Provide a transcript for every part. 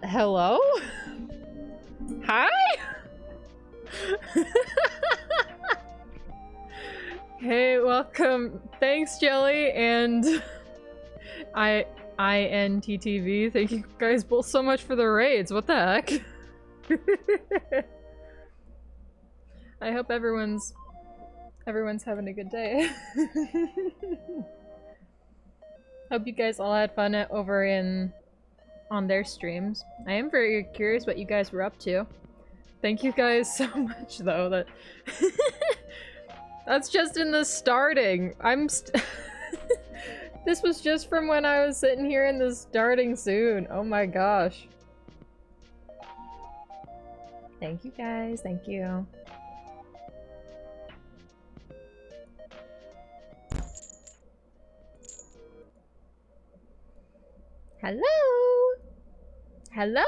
Hello? Hi? Hey, welcome. Thanks, Jelly, and INTTV. Thank you guys both so much for the raids. What the heck? I hope everyone's having a good day. Hope you guys all had fun over on their streams. I am very curious what you guys were up to. Thank you guys so much, though. That that's just in the starting. This was just from when I was sitting here in the starting soon. Oh my gosh. Thank you guys. Thank you. Hello? Hello?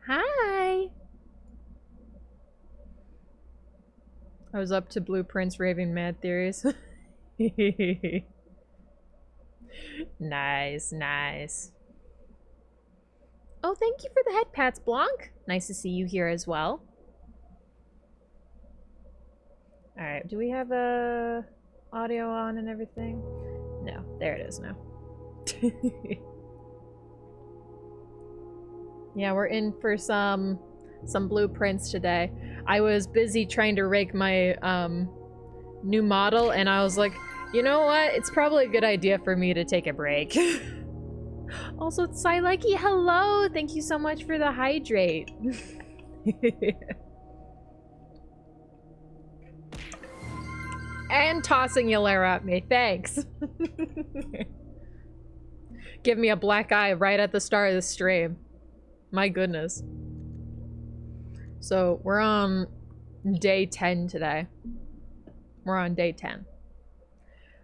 Hi! I was up to Blueprints raving mad theories. Nice, nice. Oh, thank you for the head pats, Blanc. Nice to see you here as well. Alright, do we have audio on and everything? No, there it is now. Yeah, we're in for some blueprints today. I was busy trying to rake my new model, and I was like, you know what? It's probably a good idea for me to take a break. Also, it's Sileki. Hello! Thank you so much for the hydrate. And tossing Yalera at me. Thanks. Give me a black eye right at the start of the stream. My goodness. So, we're on day 10 today. We're on day 10.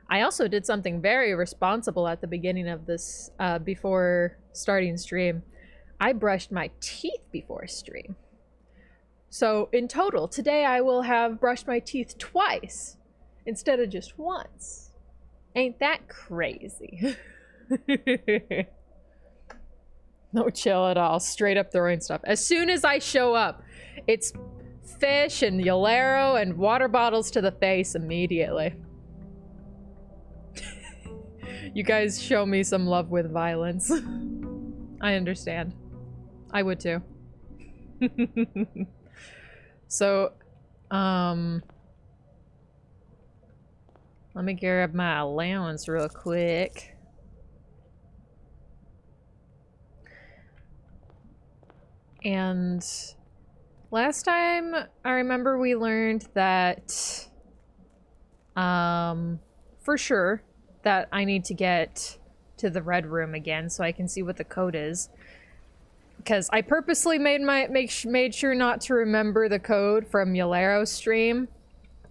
I also did something very responsible at the beginning of this, before starting stream. I brushed my teeth before stream. So, in total, today I will have brushed my teeth twice instead of just once. Ain't that crazy? No chill at all. Straight up throwing stuff. As soon as I show up, it's fish and Yolero and water bottles to the face immediately. You guys show me some love with violence. I understand. I would too. So, let me grab my allowance real quick. And last time I remember we learned that, for sure, that I need to get to the red room again so I can see what the code is. Because I purposely made sure not to remember the code from Yolero's stream.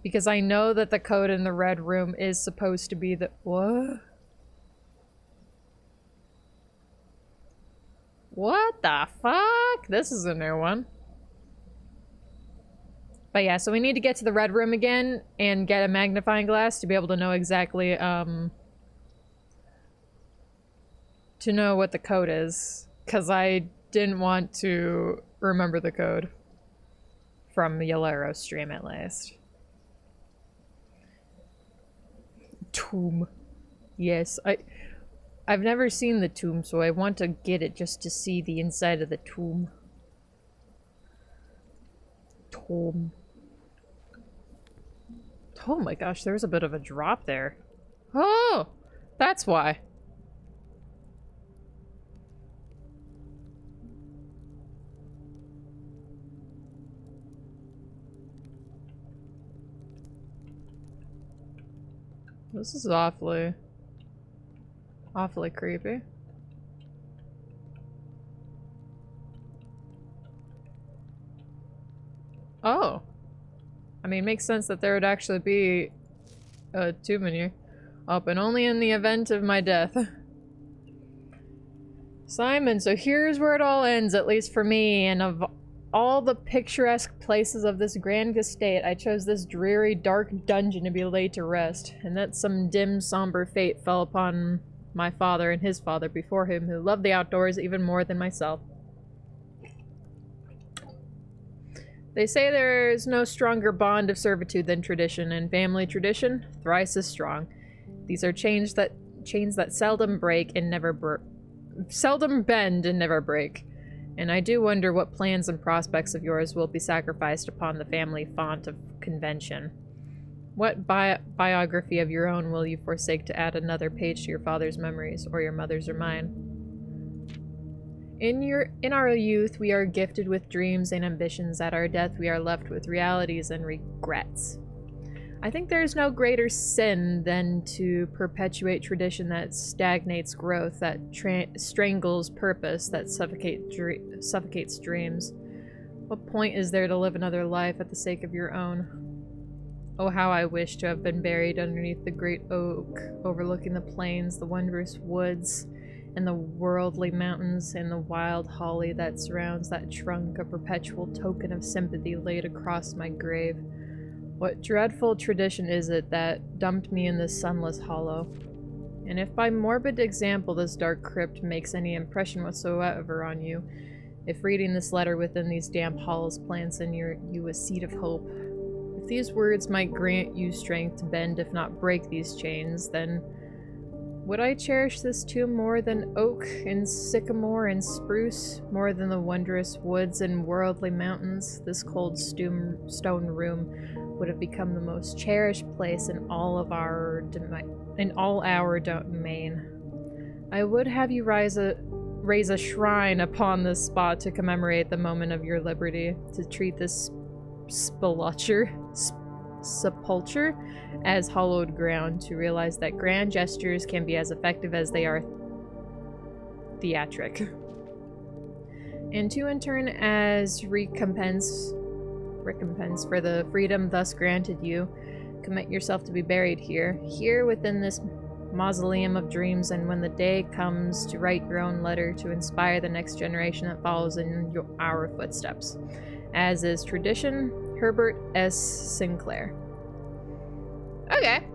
Because I know that the code in the red room is supposed to be the... What? What the fuck? This is a new one. But yeah, so we need to get to the red room again and get a magnifying glass to be able to know exactly, to know what the code is. Because I didn't want to remember the code. From Yolero's stream, at least. Tomb. Yes, I've never seen the tomb, so I want to get it just to see the inside of the tomb. Tomb. Oh my gosh, there was a bit of a drop there. Oh! That's why. This is awfully creepy. Oh. I mean, it makes sense that there would actually be a tomb in here. Oh, but only in the event of my death. Simon, so here's where it all ends, at least for me, and of all the picturesque places of this grand estate, I chose this dreary, dark dungeon to be laid to rest, and that some dim, somber fate fell upon my father and his father before him, who loved the outdoors even more than myself. They say there is no stronger bond of servitude than tradition, and family tradition, thrice as strong. These are chains that seldom break and seldom bend and never break. And I do wonder what plans and prospects of yours will be sacrificed upon the family font of convention. What biography of your own will you forsake to add another page to your father's memories, or your mother's or mine? In our youth, we are gifted with dreams and ambitions. At our death, we are left with realities and regrets. I think there is no greater sin than to perpetuate tradition that stagnates growth, that strangles purpose, that suffocates dreams. What point is there to live another life at the sake of your own? Oh, how I wish to have been buried underneath the great oak, overlooking the plains, the wondrous woods, and the worldly mountains, and the wild holly that surrounds that trunk, a perpetual token of sympathy laid across my grave. What dreadful tradition is it that dumped me in this sunless hollow? And if by morbid example this dark crypt makes any impression whatsoever on you, if reading this letter within these damp halls plants in you a seed of hope, if these words might grant you strength to bend if not break these chains, then would I cherish this tomb more than oak and sycamore and spruce, more than the wondrous woods and worldly mountains? This cold stone room would have become the most cherished place in all our domain. I would have you raise a shrine upon this spot to commemorate the moment of your liberty, to treat this sepulture as hallowed ground, to realize that grand gestures can be as effective as they are theatric. And 2, in turn, as recompense for the freedom thus granted you, commit yourself to be buried here within this mausoleum of dreams, and when the day comes, to write your own letter to inspire the next generation that follows in our footsteps. As is tradition, Herbert S. Sinclair. Okay.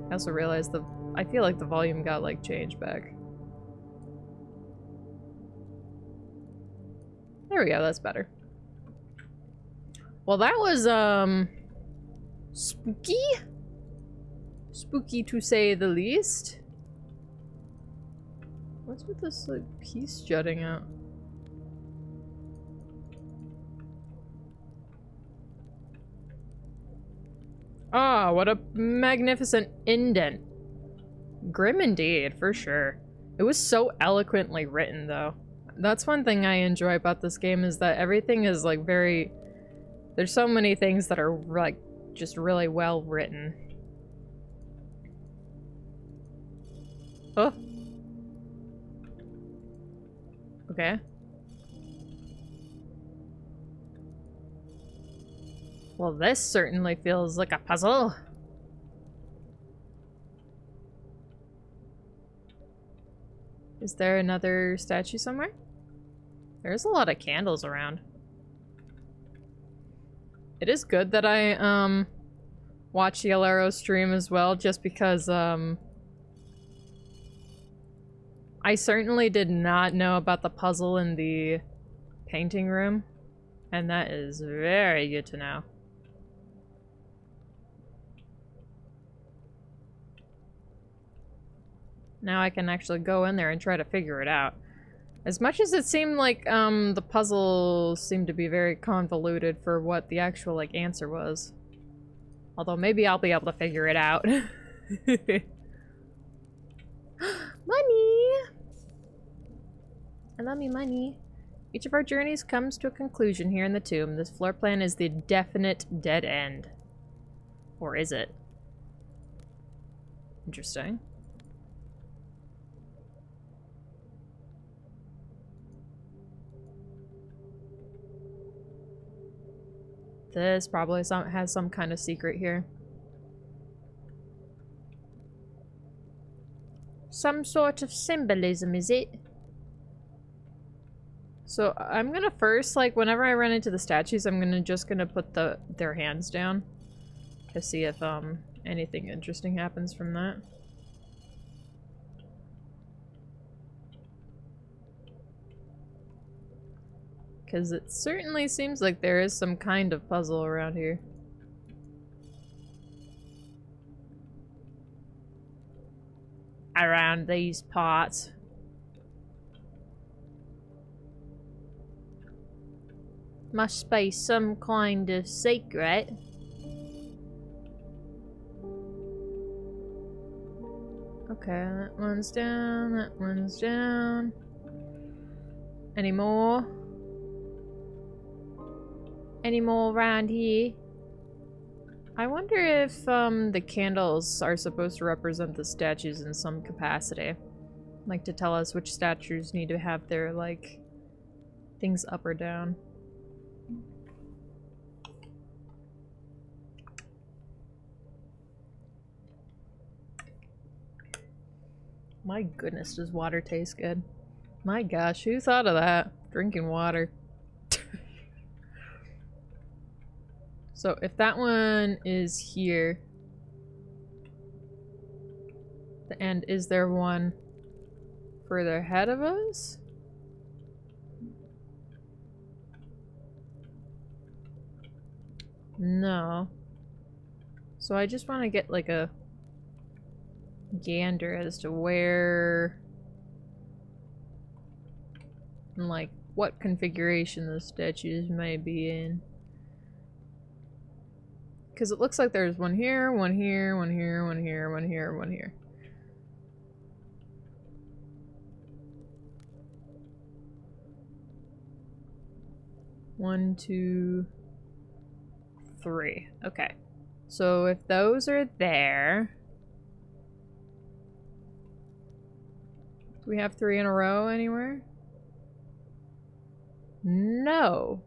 I also realized I feel like the volume got, like, changed back. There we go, that's better. Well, that was, spooky? Spooky to say the least. What's with this, like, piece jutting out? Ah, what a magnificent indent. Grim indeed, for sure. It was so eloquently written, though. That's one thing I enjoy about this game, is that everything is, like, very... There's so many things that are, like, just really well written. Oh. Okay. Well, this certainly feels like a puzzle. Is there another statue somewhere? There's a lot of candles around. It is good that I, watch the Alero stream as well, just because, I certainly did not know about the puzzle in the painting room, and that is very good to know. Now I can actually go in there and try to figure it out. As much as it seemed like, the puzzle seemed to be very convoluted for what the actual, like, answer was. Although maybe I'll be able to figure it out. Money! I love me money. Each of our journeys comes to a conclusion here in the tomb. This floor plan is the definite dead end. Or is it? Interesting. This probably has some kind of secret here. Some sort of symbolism, is it? So I'm gonna first, like, whenever I run into the statues, I'm just gonna put their hands down to see if anything interesting happens from that. Because it certainly seems like there is some kind of puzzle around here. Around these parts. Must be some kind of secret. Okay, that one's down, that one's down. Any more? Any more around here? I wonder if the candles are supposed to represent the statues in some capacity. Like to tell us which statues need to have their, like, things up or down. My goodness, does water taste good? My gosh, who thought of that? Drinking water. So if that one is here, and is there one further ahead of us? No. So I just want to get like a gander as to where and like what configuration the statues may be in. Because it looks like there's one here, one here, one here, one here, one here, one here. One, two, 3. Okay. So if those are there... Do we have 3 in a row anywhere? No.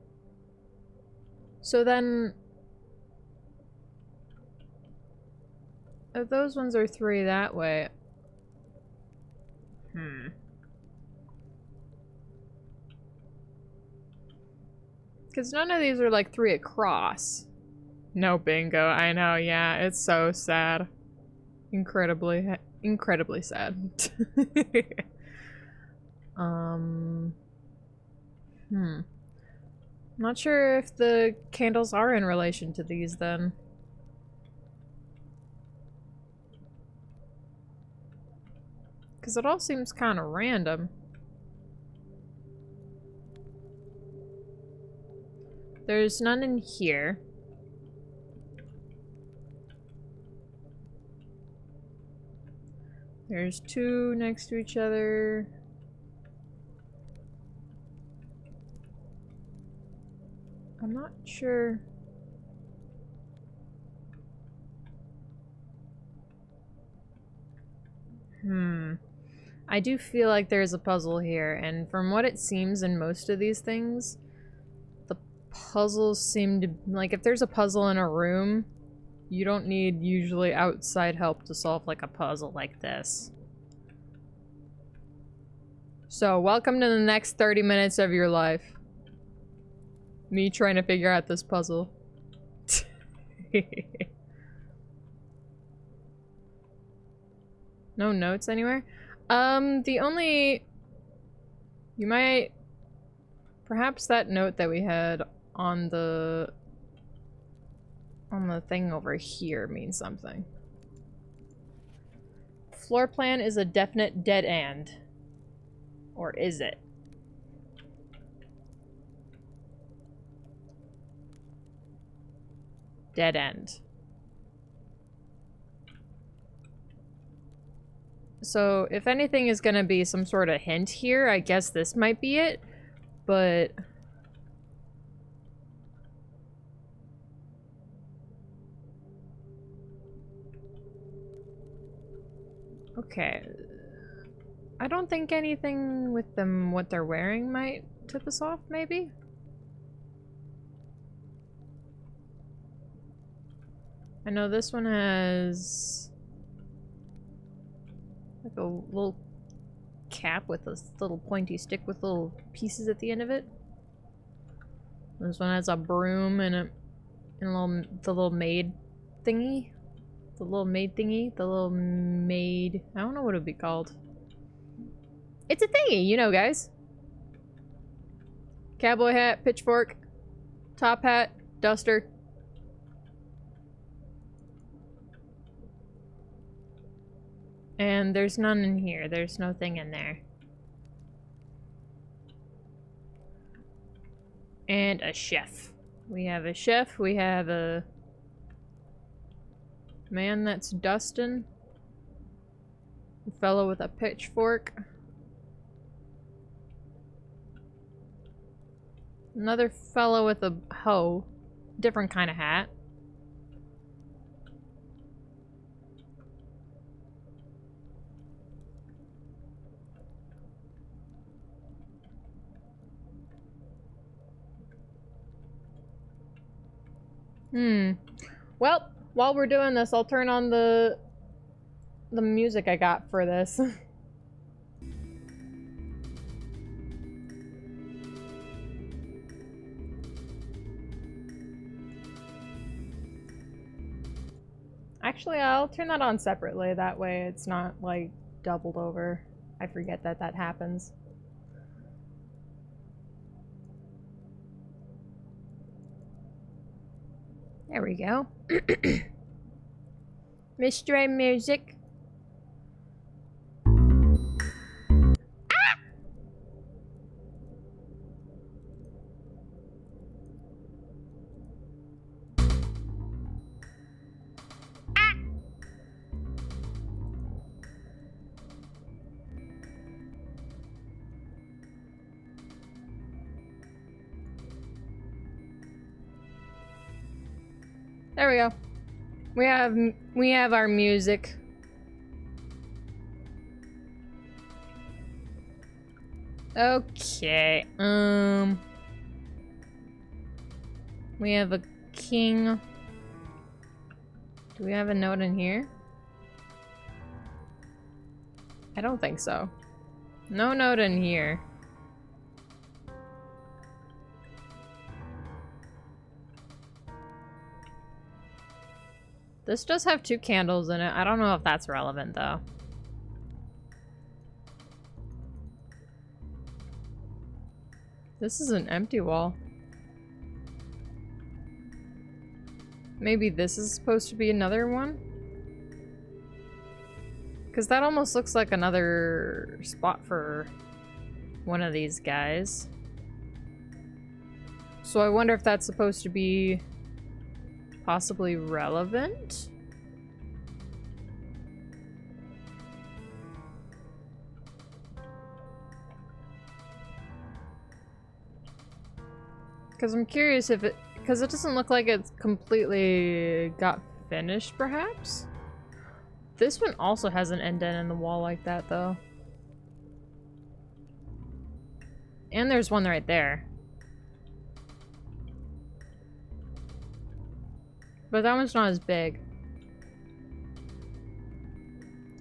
So then... If those ones are 3 that way... Because none of these are like 3 across. No bingo, I know, yeah, it's so sad. Incredibly sad. Not sure if the candles are in relation to these then. Because it all seems kind of random. There's none in here. There's 2 next to each other. I'm not sure. I do feel like there's a puzzle here, and from what it seems in most of these things, the puzzles seem to... Like, if there's a puzzle in a room, you don't need usually outside help to solve, like, a puzzle like this. So, welcome to the next 30 minutes of your life. Me trying to figure out this puzzle. No notes anywhere? The only... You might... Perhaps that note that we had on the thing over here means something. Floor plan is a definite dead end. Or is it? Dead end. So, if anything is gonna be some sort of hint here, I guess this might be it, but... Okay. I don't think anything with them, what they're wearing might tip us off, maybe? I know this one has... like a little cap with a little pointy stick with little pieces at the end of it. This one has a broom and the little maid thingy. The little maid thingy. The little maid... I don't know what it would be called. It's a thingy, you know, guys. Cowboy hat, pitchfork, top hat, duster. And there's none in here. There's no thing in there. And a chef. We have a chef. We have a man that's dusting. A fellow with a pitchfork. Another fellow with a hoe. Different kind of hat. Well, while we're doing this, I'll turn on the music I got for this. Actually, I'll turn that on separately. That way it's not, like, doubled over. I forget that that happens. There we go. Mystery music. There we go. We have our music. Okay. We have a king. Do we have a note in here? I don't think so. No note in here. This does have 2 candles in it. I don't know if that's relevant though. This is an empty wall. Maybe this is supposed to be another one? Because that almost looks like another spot for one of these guys. So I wonder if that's supposed to be possibly relevant? Because I'm curious if it... Because it doesn't look like it's completely got finished, perhaps? This one also has an indent in the wall like that, though. And there's one right there. But that one's not as big.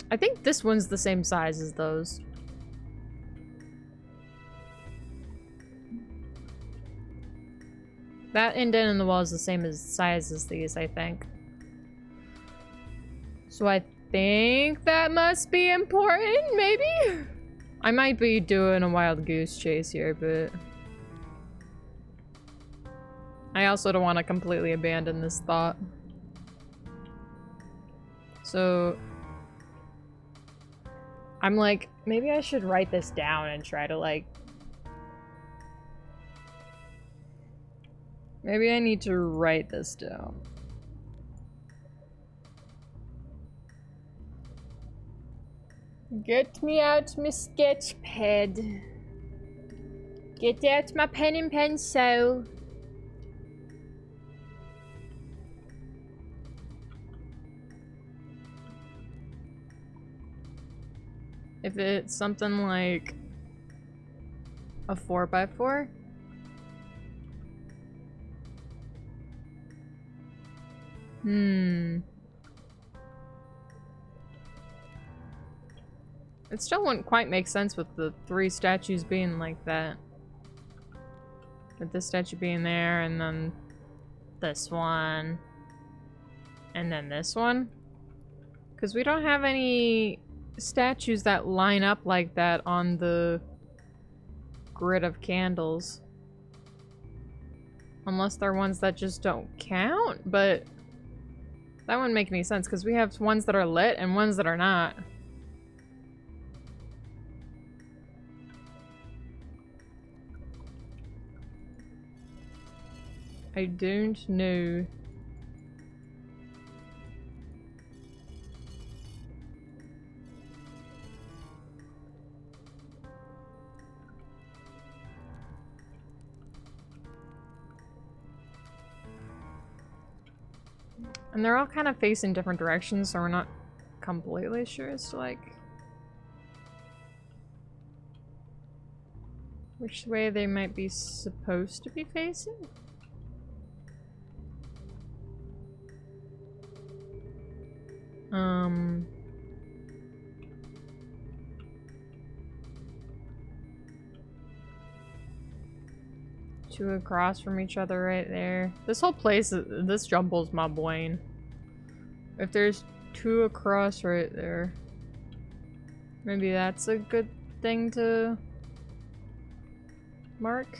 I think this one's the same size as those. That indent in the wall is the same size as these, I think. So I think that must be important, maybe? I might be doing a wild goose chase here, but... I also don't want to completely abandon this thought. So... I'm like, maybe I should write this down and try to, like... Maybe I need to write this down. Get me out my sketch pad. Get out my pen and pencil. If it's something like a 4x4. It still wouldn't quite make sense with the 3 statues being like that. With this statue being there, and then this one. And then this one. Because we don't have any statues that line up like that on the grid of candles. Unless they're ones that just don't count, but that wouldn't make any sense because we have ones that are lit and ones that are not. I don't know. And they're all kind of facing different directions, so we're not completely sure as to, like, which way they might be supposed to be facing. Two across from each other right there. This whole place, this jumbles my brain. If there's 2 across right there, maybe that's a good thing to mark.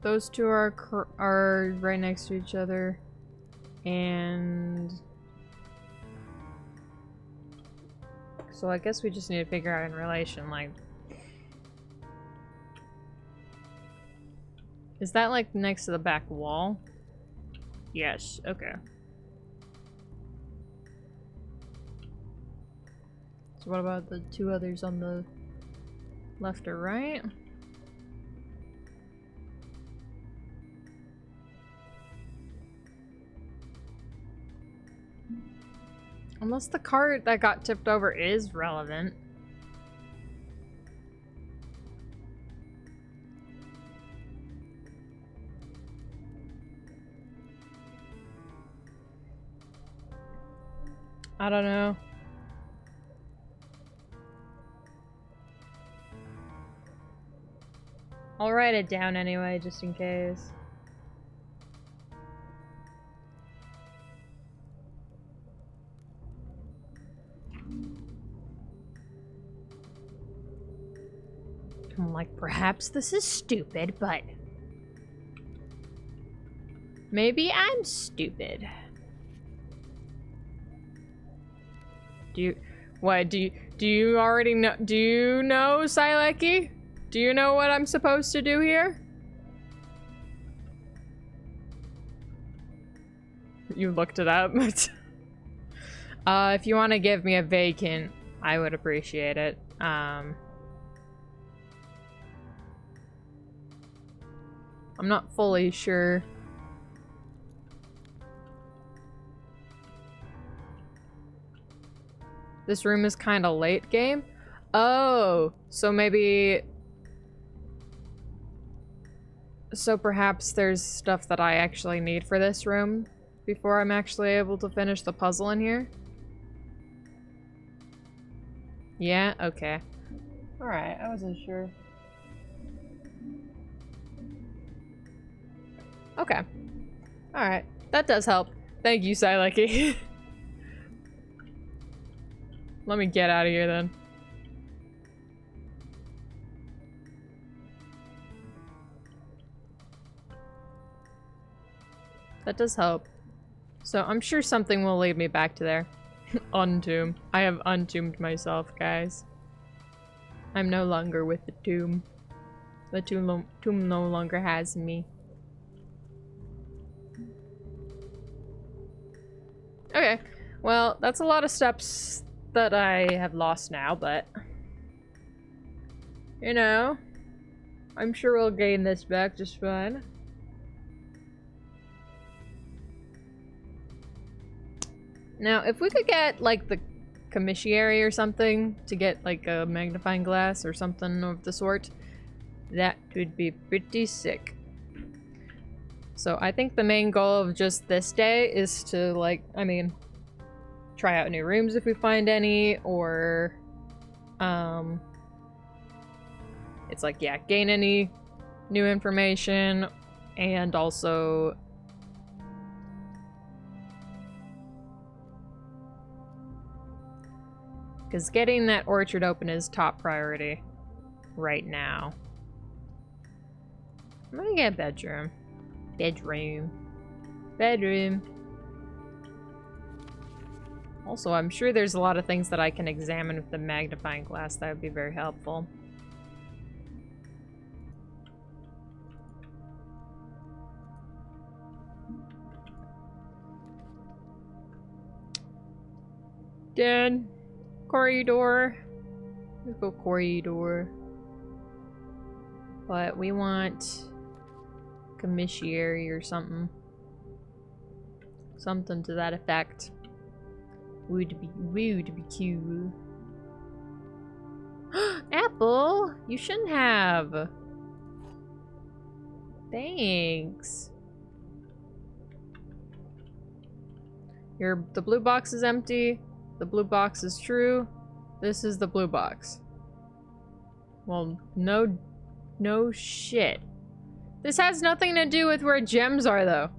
Those 2 are right next to each other, and so I guess we just need to figure out in relation, like, is that like next to the back wall? Yes, okay. So what about the 2 others on the left or right? Unless the cart that got tipped over is relevant. I don't know. I'll write it down anyway, just in case. I'm like, perhaps this is stupid, but maybe I'm stupid. Do you already know? Do you know, Silecki? Do you know what I'm supposed to do here? You looked it up. If you want to give me a vacant, I would appreciate it. I'm not fully sure. This room is kind of late game? Oh, so maybe... So perhaps there's stuff that I actually need for this room before I'm actually able to finish the puzzle in here? Yeah? Okay. Alright, I wasn't sure. Okay. Alright. That does help. Thank you, Silecki. Let me get out of here then. That does help. So I'm sure something will lead me back to there. Untomb. I have untombed myself, guys. I'm no longer with the tomb. The tomb no longer has me. Okay. Well, that's a lot of steps that I have lost now, but... You know, I'm sure we'll gain this back just fine. Now, if we could get, like, the commissary or something to get, like, a magnifying glass or something of the sort, that would be pretty sick. So I think the main goal of just this day is to, like, I mean, try out new rooms if we find any, or, it's like, yeah, gain any new information, and also... Because getting that orchard open is top priority right now. I'm gonna get a bedroom. Bedroom. Also, I'm sure there's a lot of things that I can examine with the magnifying glass that would be very helpful. Dead. Corridor. Let's go corridor. But we want commissary or something. Something to that effect. Would be cool. Apple! You shouldn't have. Thanks. The blue box is empty. The blue box is true. This is the blue box. Well, no shit. This has nothing to do with where gems are, though.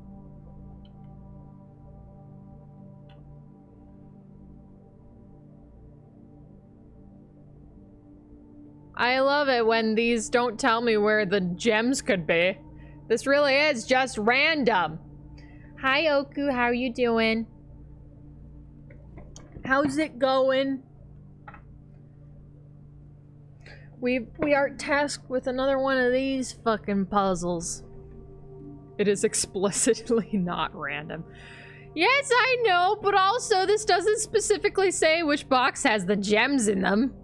I love it when these don't tell me where the gems could be. This really is just random. Hi, Oku. How are you doing? How's it going? We are tasked with another one of these fucking puzzles. It is explicitly not random. Yes, I know, but also this doesn't specifically say which box has the gems in them.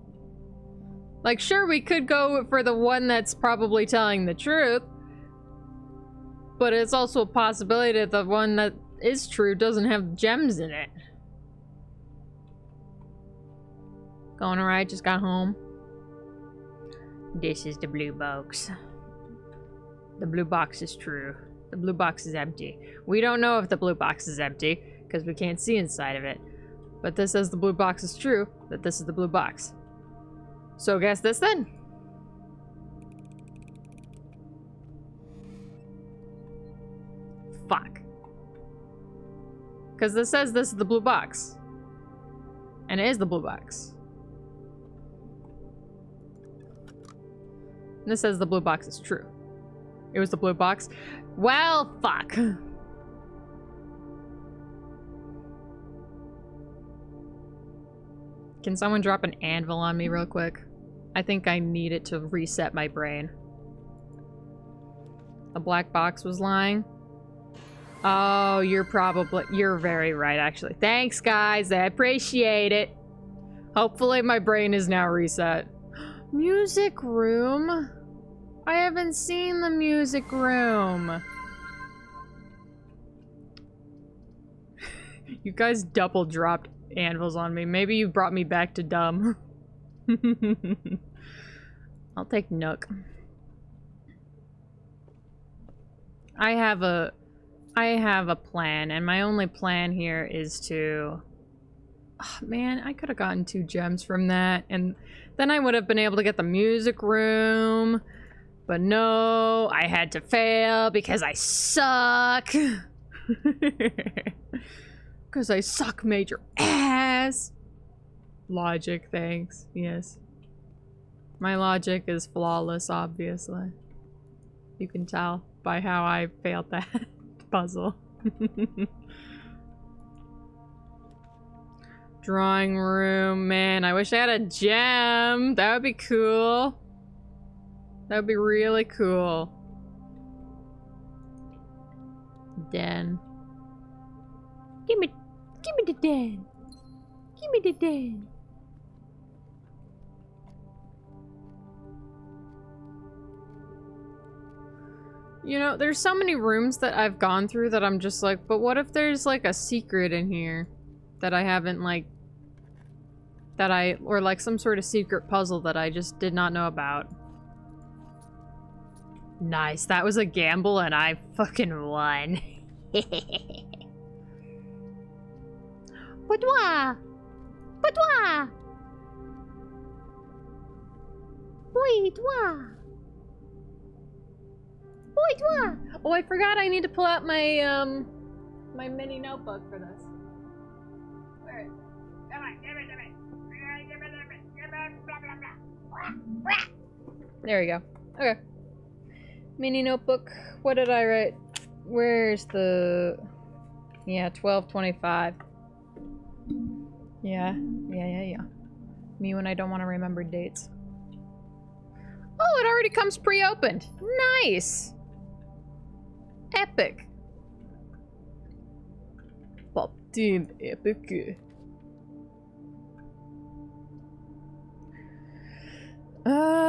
Like, sure, we could go for the one that's probably telling the truth, but it's also a possibility that the one that is true doesn't have gems in it. Going alright, just got home. This is the blue box. The blue box is true. The blue box is empty. We don't know if the blue box is empty, because we can't see inside of it. But this says the blue box is true, that this is the blue box. So guess this then. Fuck. Because this says this is the blue box. And it is the blue box. And this says the blue box is true. It was the blue box. Well, fuck. Can someone drop an anvil on me real quick? I think I need it to reset my brain. A black box was lying. Oh, you're very right, actually. Thanks, guys. I appreciate it. Hopefully my brain is now reset. Music room? I haven't seen the music room. You guys double dropped anvils on me. Maybe you brought me back to dumb. I'll take Nook. I have a plan, and my only plan here is to... Oh, man, I could have gotten 2 gems from that, and then I would have been able to get the music room. But no, I had to fail because I suck. Because I suck major ass. Logic, thanks. Yes. My logic is flawless, obviously. You can tell by how I failed that puzzle. Drawing room. Man, I wish I had a gem. That would be cool. That would be really cool. Den. Give me the den. Give me the den. You know, there's so many rooms that I've gone through that I'm just like, but what if there's like a secret in here that I haven't like, or like some sort of secret puzzle that I just did not know about. Nice, that was a gamble and I fucking won. Boudoir! Boudoir! Boudoir! Boudoir! Oh, I forgot I need to pull out my, my mini notebook for this. Where is it? Come on, give it to me! Give it, blah, blah, blah. There we go. Okay. Mini notebook. What did I write? Where's the... Yeah, 12/25. Yeah. Me when I don't want to remember dates. Oh, it already comes pre-opened. Nice. Epic. Pop team epic.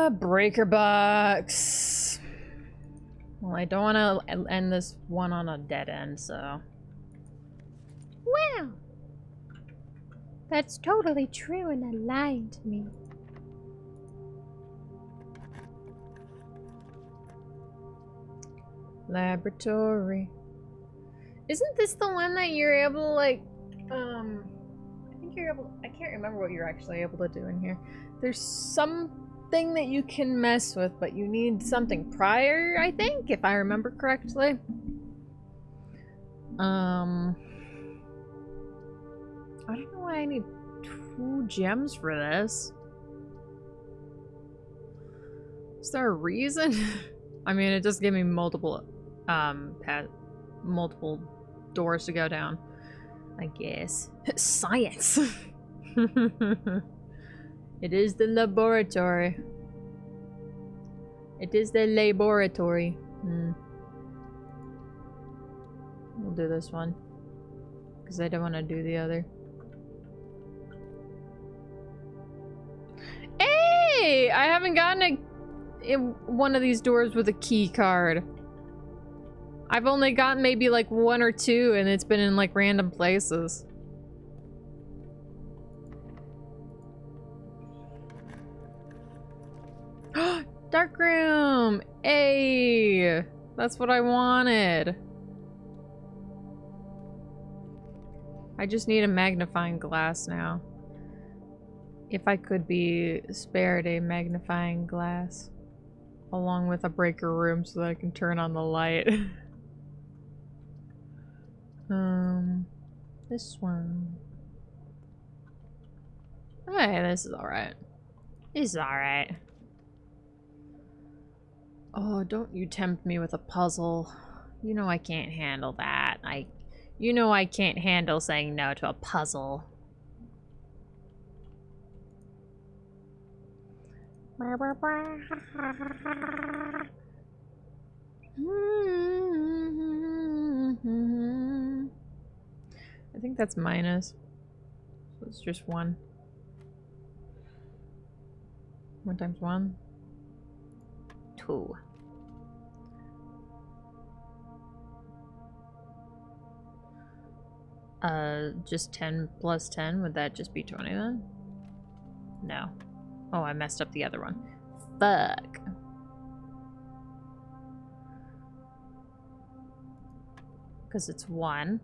Breaker box. Well, I don't want to end this one on a dead end, so. Wow. That's totally true and aligned to me. Laboratory. Isn't this the one that you're able to, like, I think you're able, I can't remember what you're actually able to do in here. There's something that you can mess with, but you need something prior, I think, if I remember correctly. I don't know why I need 2 gems for this. Is there a reason? I mean, it just gave me multiple, multiple doors to go down, I guess. Science! It is the laboratory. It is the laboratory. We'll do this one. Because I don't want to do the other. Hey! I haven't gotten one of these doors with a key card. I've only gotten maybe like 1 or 2 and it's been in like random places. Dark room! Hey! That's what I wanted. I just need a magnifying glass now. If I could be spared a magnifying glass. Along with a breaker room so that I can turn on the light. This one. Hey, this is alright. This is alright. Oh, don't you tempt me with a puzzle. You know I can't handle that. You know I can't handle saying no to a puzzle. I think that's minus. So it's just 1. 1 times 1. 2. Just 10 plus 10, would that just be 20 then? No. Oh, I messed up the other one. Fuck. Because it's 1.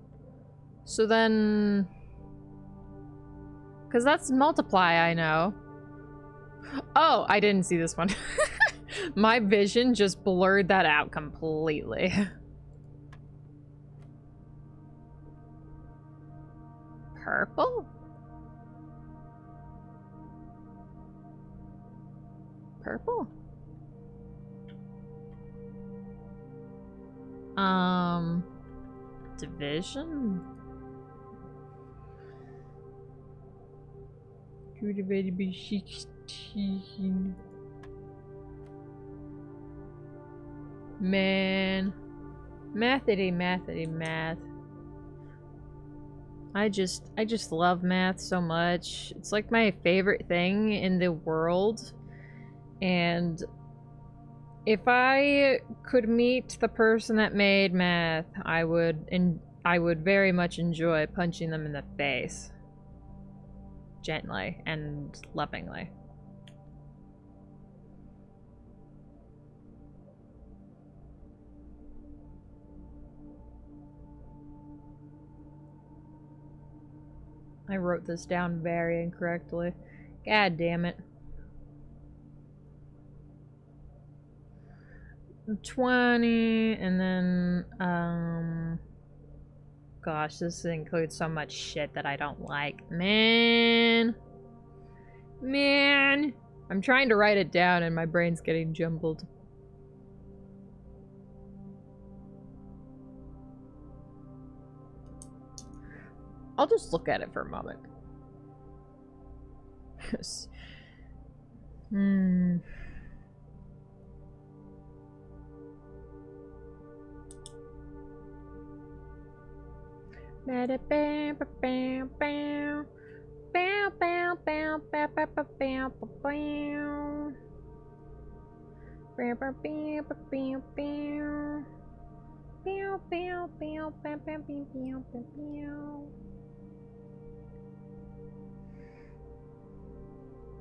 So then... Because that's multiply, I know. Oh, I didn't see this one. My vision just blurred that out completely. Purple? Purple? Division? 2 divided by 16. Man. Mathity, mathity, math. I just love math so much. It's like my favorite thing in the world. And if I could meet the person that made math, I would very much enjoy punching them in the face. Gently and lovingly. I wrote this down very incorrectly. God damn it. 20, and then, gosh, this includes so much shit that I don't like. Man. I'm trying to write it down and my brain's getting jumbled. I'll just look at it for a moment.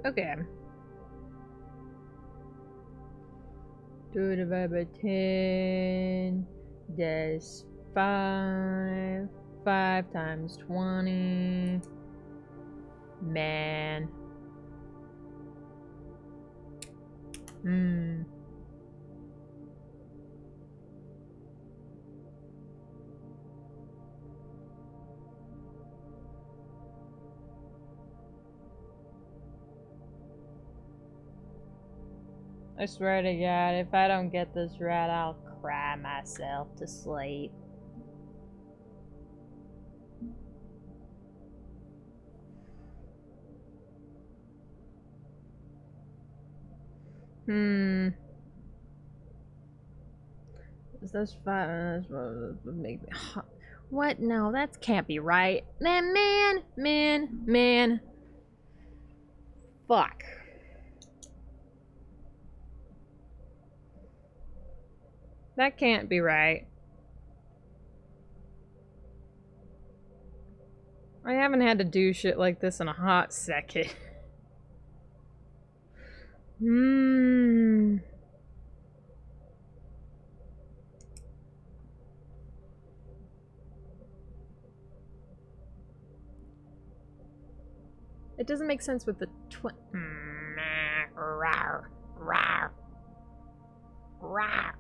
Okay. 2 divided by 10. That's 5. 5 times 20. Man. I swear to God, if I don't get this right, I'll cry myself to sleep. Is this 5? Make me hot. What? No, that can't be right. Man. Fuck. That can't be right. I haven't had to do shit like this in a hot second. It doesn't make sense with the rawr, rawr, rawr.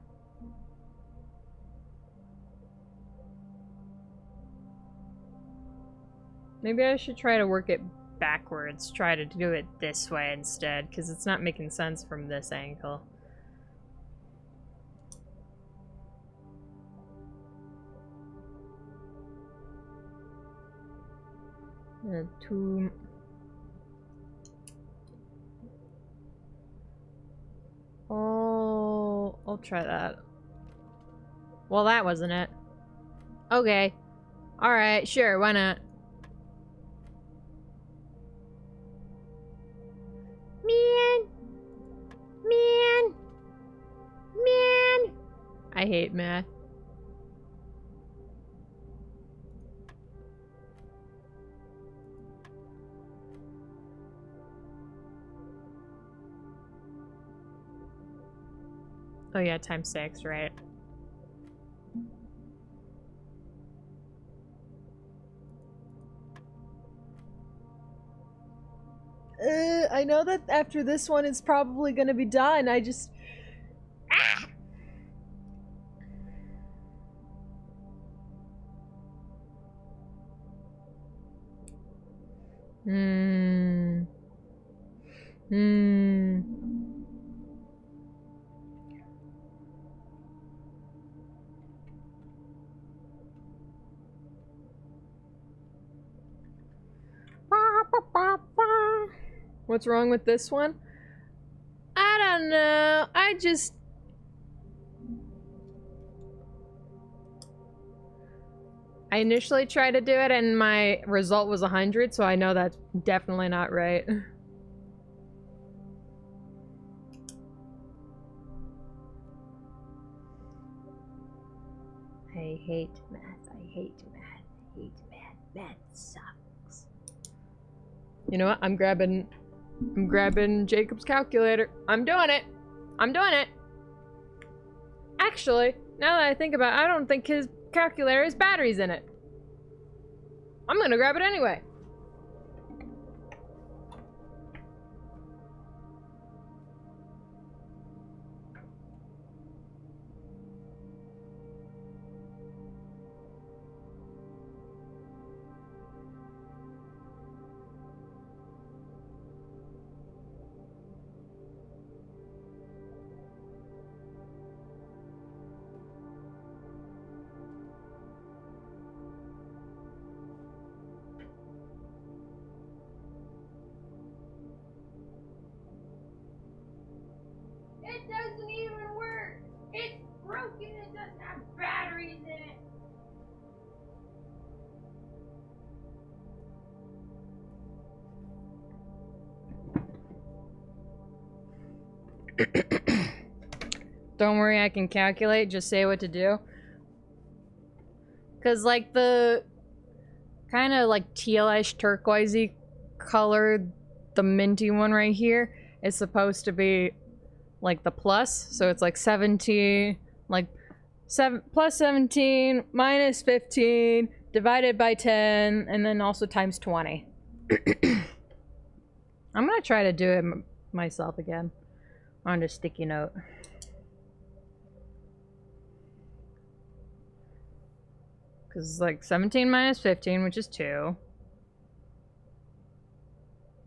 Maybe I should try to work it backwards. Try to do it this way instead, because it's not making sense from this angle. Two. Oh, I'll try that. Well, that wasn't it. Okay. Alright, sure, why not? Man! Man! Man! I hate math. Oh yeah, times 6, right? I know that after this one it's probably gonna be done. I just... Ah! What's wrong with this one? I don't know. I initially tried to do it and my result was 100, so I know that's definitely not right. I hate math. I hate math. I hate math. Math sucks. You know what? I'm grabbing Jacob's calculator. I'm doing it. I'm doing it. Actually, now that I think about it, I don't think his calculator has batteries in it. I'm gonna grab it anyway. It doesn't even work. It's broken. It doesn't have batteries in it. Don't worry, I can calculate. Just say what to do. Because, like, the kind of, like, tealish turquoisey color, the minty one right here, is supposed to be like the plus, so it's like 17, like plus 17 minus 15 divided by 10, and then also times 20. I'm gonna try to do it myself again on a sticky note. Because it's like 17 minus 15, which is 2.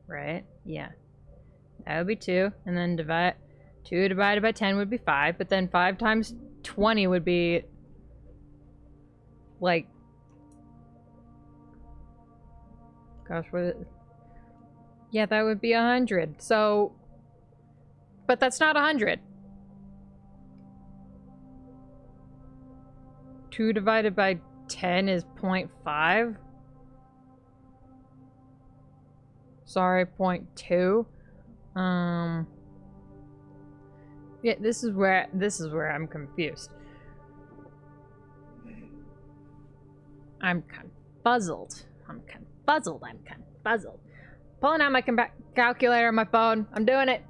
Right? Yeah. That would be 2, and then 2 divided by 10 would be 5, but then 5 times 20 would be, like... Gosh, what... Yeah, that would be 100, so... But that's not 100. 2 divided by 10 is 0.5? Sorry, 0.2. Yeah, this is where I'm confused. I'm confuzzled. I'm confuzzled. Pulling out my calculator on my phone. I'm doing it.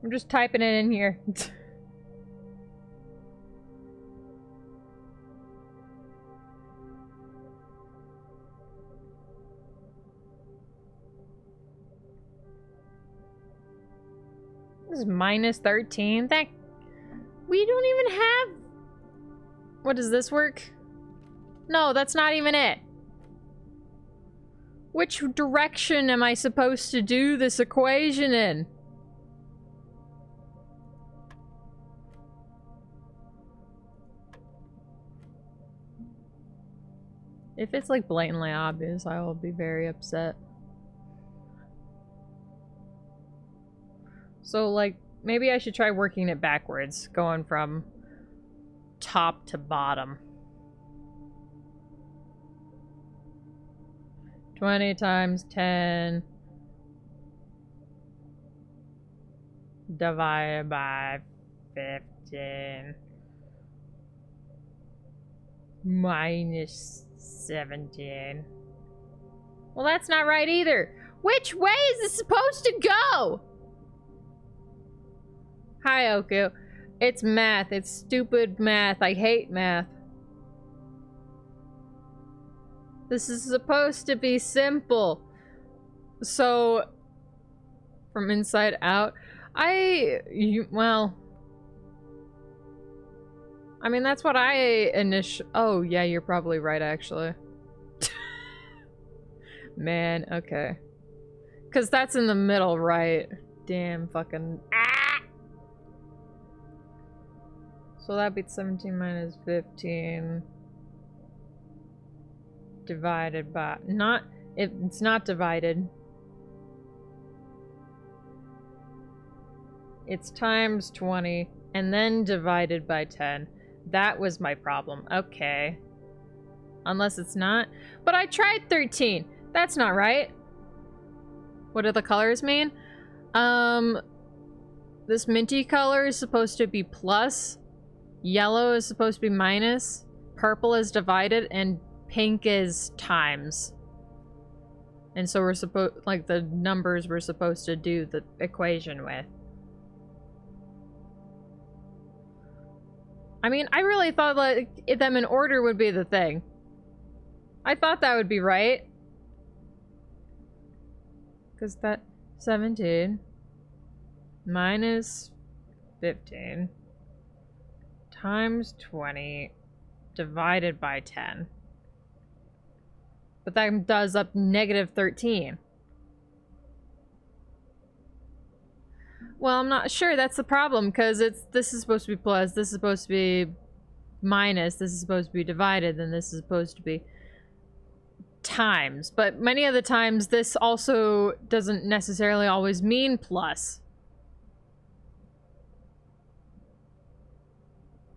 I'm just typing it in here. is minus 13? That... We don't even have... What, does this work? No, that's not even it. Which direction am I supposed to do this equation in? If it's like blatantly obvious, I will be very upset. So like, maybe I should try working it backwards, going from top to bottom. 20 times 10 divided by 15 minus 17. Well, that's not right either. Which way is it supposed to go? Hi, Oku. It's math. It's stupid math. I hate math. This is supposed to be simple. So, from inside out, well, I mean, that's what I oh, yeah, you're probably right, actually. Man, okay. Because that's in the middle, right? Damn fucking... Ah! So that beats 17 minus 15... divided by... It's not divided. It's times 20, and then divided by 10. That was my problem. Okay. Unless it's not. But I tried 13. That's not right. What do the colors mean? This minty color is supposed to be plus. Yellow is supposed to be minus. Purple is divided, and pink is times. And so we're supposed, like, the numbers we're supposed to do the equation with. I mean, I really thought, like, them in order would be the thing. I thought that would be right. Because that 17 minus 15 times 20 divided by 10. But that does up negative 13. Well, I'm not sure. That's the problem, because this is supposed to be plus, this is supposed to be minus, this is supposed to be divided, then this is supposed to be times. But many of the times, this also doesn't necessarily always mean plus.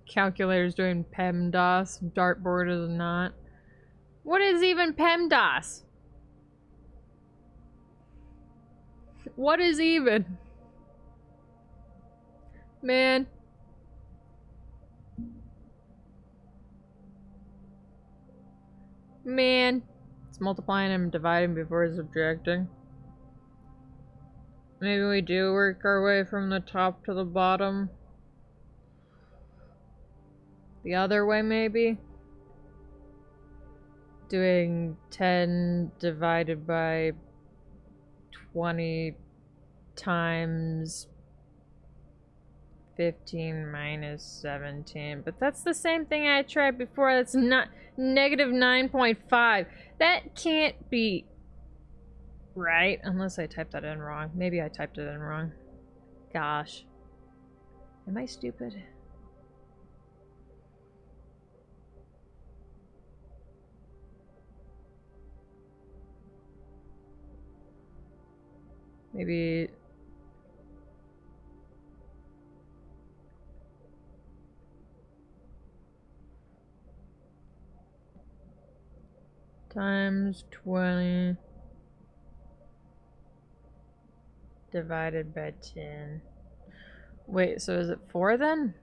Calculator's doing PEMDAS, dartboard is not. What is even PEMDAS? What is even? Man. Man. It's multiplying and dividing before subtracting. Maybe we do work our way from the top to the bottom. The other way, maybe? Doing 10 divided by 20 times 15 minus 17. But that's the same thing I tried before. That's not negative 9.5. That can't be right. Unless I typed that in wrong. Maybe I typed it in wrong. Gosh. Am I stupid? Maybe... times 20 divided by 10. Wait, so is it 4 then?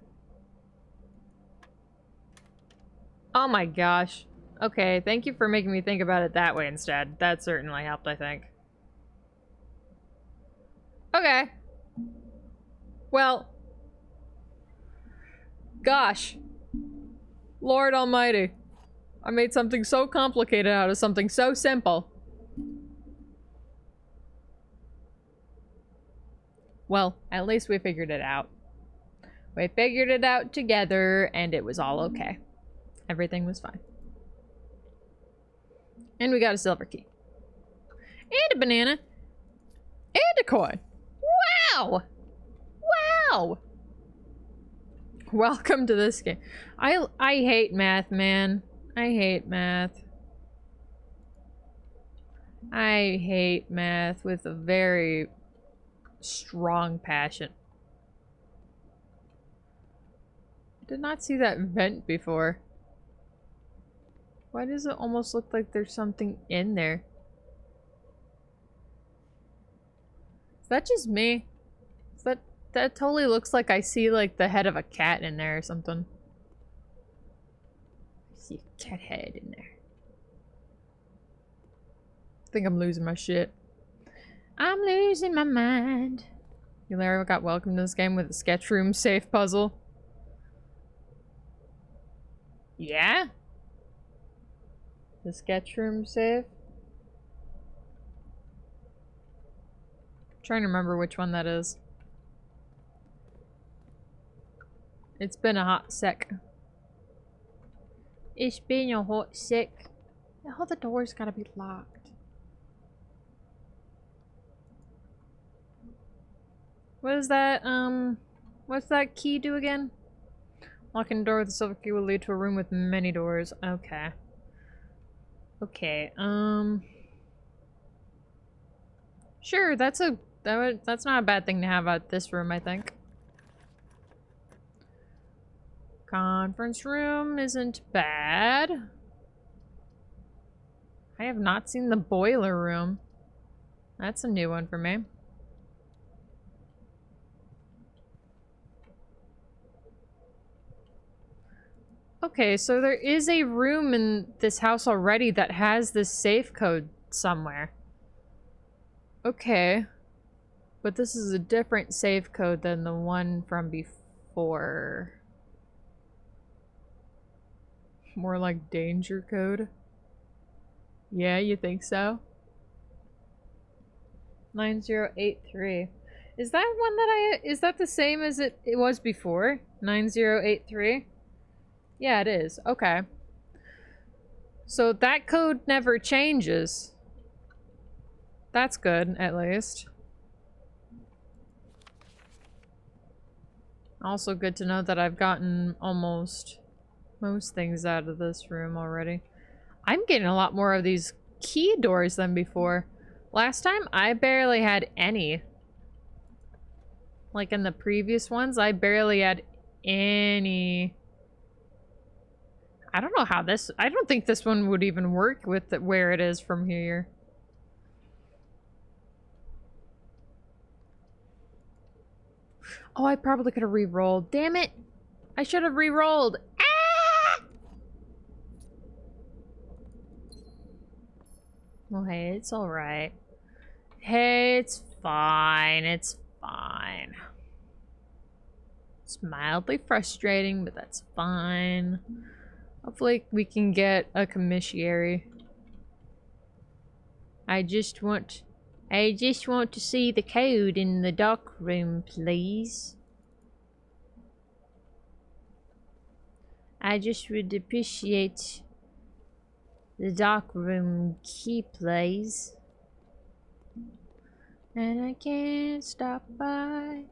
Oh my gosh. Okay, thank you for making me think about it that way instead. That certainly helped, I think. Okay. Well. Gosh. Lord Almighty. I made something so complicated out of something so simple. Well, at least we figured it out. We figured it out together, and it was all okay. Everything was fine. And we got a silver key. And a banana. And a coin. Wow! Wow! Welcome to this game. I hate math, man. I hate math. I hate math with a very strong passion. Did not see that vent before. Why does it almost look like there's something in there? Is that just me? Is that totally looks like I see like the head of a cat in there or something. I see a cat head in there. I think I'm losing my shit. I'm losing my mind. Eularia got welcomed to this game with a sketch room safe puzzle. Yeah? The sketch room safe? I'm trying to remember which one that is. It's been a hot sec. It's been a hot sec. Oh, the door's gotta be locked. What is that, what's that key do again? Locking the door with a silver key will lead to a room with many doors. Okay. Okay, sure, that's not a bad thing to have at this room, I think. Conference room isn't bad. I have not seen the boiler room. That's a new one for me. Okay, so there is a room in this house already that has this safe code somewhere. Okay. But this is a different safe code than the one from before. More like danger code. Yeah, you think so? 9083. Is that one that is that the same as it was before? 9083? Yeah, it is. Okay. So that code never changes. That's good, at least. Also good to know that I've gotten almost most things out of this room already. I'm getting a lot more of these key doors than before. Last time, I barely had any. Like in the previous ones, I barely had any. I don't know how this... I don't think this one would even work with where it is from here. Oh, I probably could have re-rolled. Damn it! I should have re-rolled. Ah! Well, hey, it's alright. Hey, it's fine. It's fine. It's mildly frustrating, but that's fine. Hopefully we can get a commissary. I just want to see the code in the dock room, please. I just would appreciate the dock room key, please. And I can't stop by.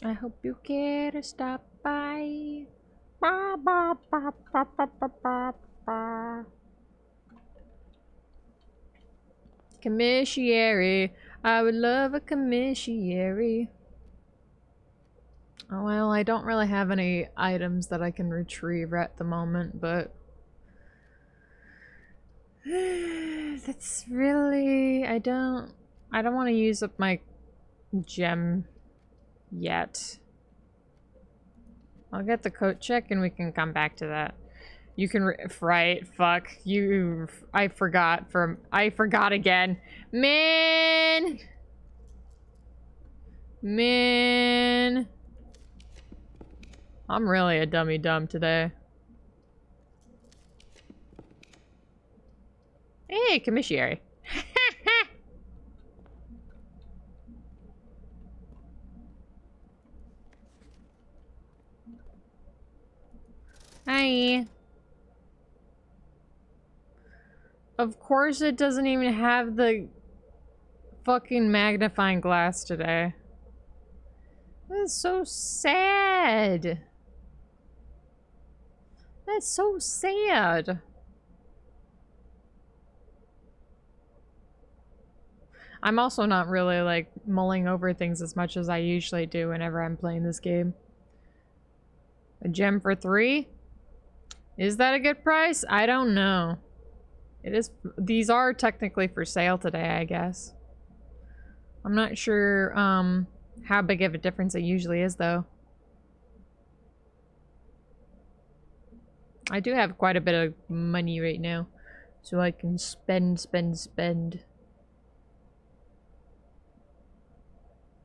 I hope you care to stop by. Ba, ba, ba, ba, ba, ba, ba, ba. Commissary. I would love a commissary. Oh, well, I don't really have any items that I can retrieve at the moment, but... That's really... I don't want to use up my gem yet. I'll get the coat check and we can come back to that. You can right, fuck. I forgot again. Man! I'm really a dummy dumb today. Hey, commissary. Hi. Of course it doesn't even have the fucking magnifying glass today. That's so sad. That's so sad. I'm also not really, like, mulling over things as much as I usually do whenever I'm playing this game. A gem for 3? Is that a good price? I don't know. It is. These are technically for sale today, I guess. I'm not sure, how big of a difference it usually is, though. I do have quite a bit of money right now, so I can spend.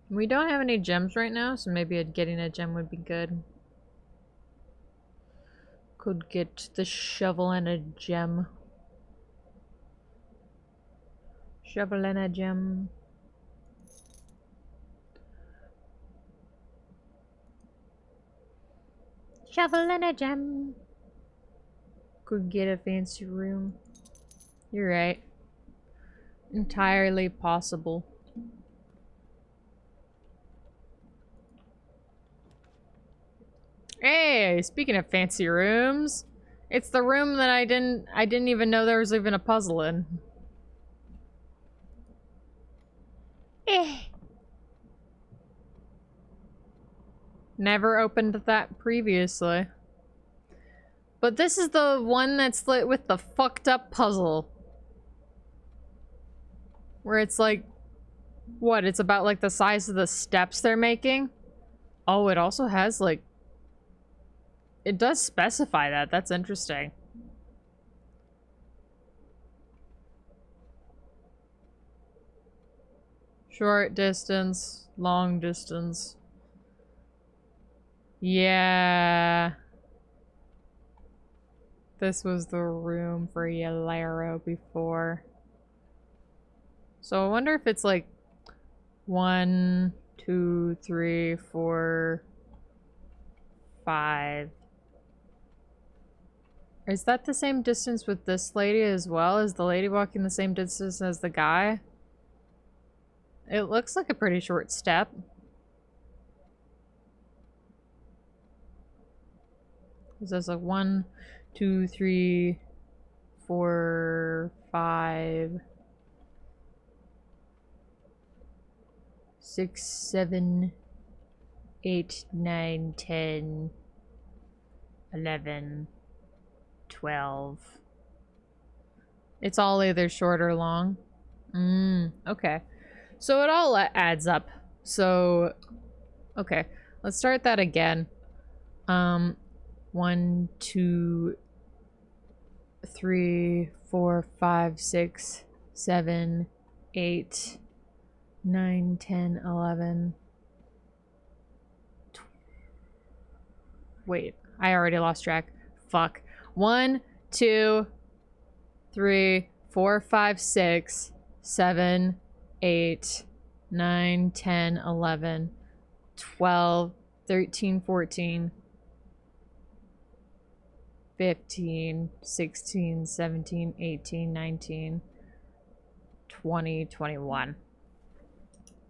We don't have any gems right now, so maybe getting a gem would be good. Could get the shovel and a gem. Shovel and a gem. Shovel and a gem. Could get a fancy room. You're right. Entirely possible. Hey, speaking of fancy rooms, it's the room that I didn't even know there was even a puzzle in. Never opened that previously. But this is the one that's lit with the fucked up puzzle. Where it's like, what? It's about like the size of the steps they're making? Oh, it also has like, it does specify that. That's interesting. Short distance, long distance. Yeah. This was the room for Yalero before. So I wonder if it's like 1, 2, 3, 4, 5. Is that the same distance with this lady as well? Is the lady walking the same distance as the guy? It looks like a pretty short step. Is this like 1, 2, 3, 4, 5, 6, 7, 8, 9, 10, 11, 12. It's all either short or long. Okay. So it all adds up. So, okay. Let's start that again. 1, 2, 3, 4, 5, 6, 7, 8, 9, 10, 11. Wait, I already lost track. Fuck. 1, 2, 3, 4, 5, 6, 7, 8, 9, 10, 11, 12, 13, 14, 15, 16, 17, 18, 19, 20, 21.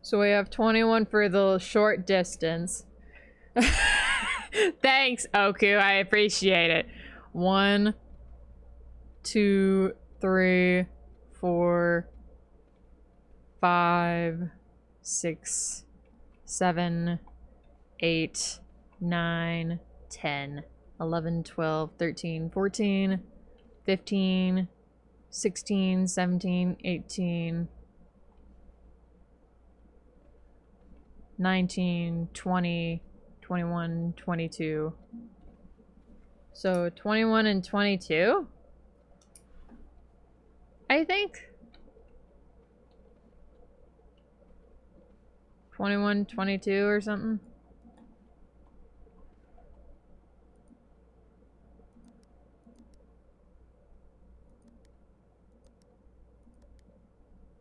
So we have 21 for the short distance. Thanks, Oku. I appreciate it. 1, 2, 3, 4, 5, 6, 7, 8, 9, 10, 11, 12, 13, 14, 15, 16, 17, 18, 19, 20, 21, 22. So 21 and 22? I think. 21, 22 or something.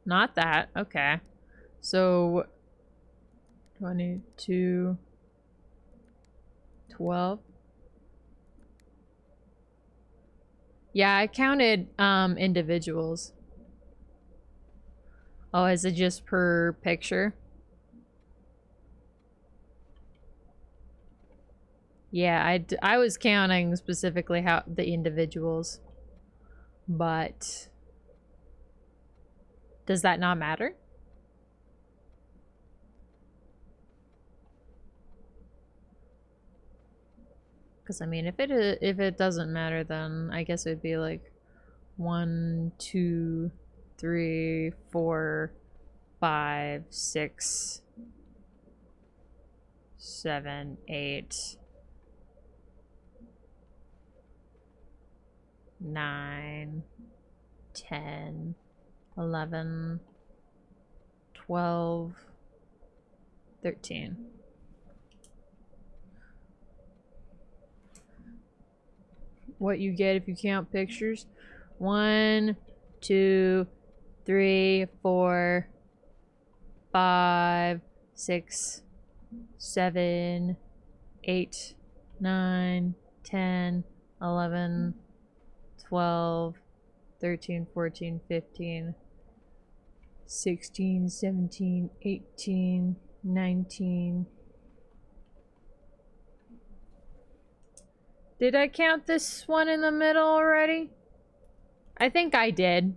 Not that. Okay. So 22, 12. Yeah, I counted individuals. Oh, is it just per picture? Yeah, I was counting specifically how the individuals. But does that not matter? Because I mean, if it doesn't matter, then I guess it'd be like 1, 2, 3, 4, 5, 6, 7, 8, 9, 10, 11, 12, 13. What you get if you count pictures? 1, 2, 3, 4, 5, 6, 7, 8, 9, 10, 11, 12, 13, 14, 15, 16, 17, 18, 19. Did I count this one in the middle already? I think I did.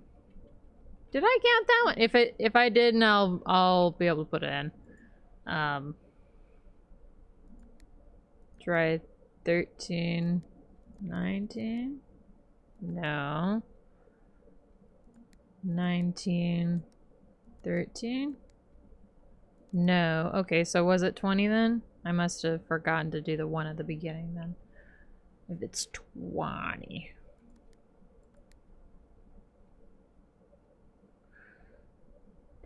Did I count that one? If I didn't, I'll be able to put it in. Try 13, 19. No. 19, 13. No. Okay, so was it 20 then? I must have forgotten to do the one at the beginning then. If it's 20.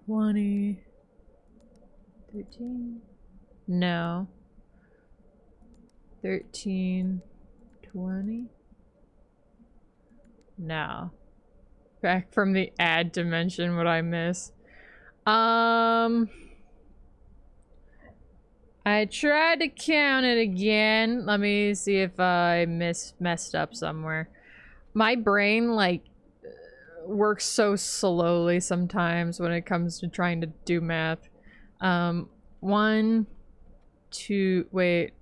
$20, 13. No. 13, 20. No. Back from the ad dimension, what I miss. I tried to count it again. Let me see if I messed up somewhere. My brain, like, works so slowly sometimes when it comes to trying to do math. 1, 2, wait.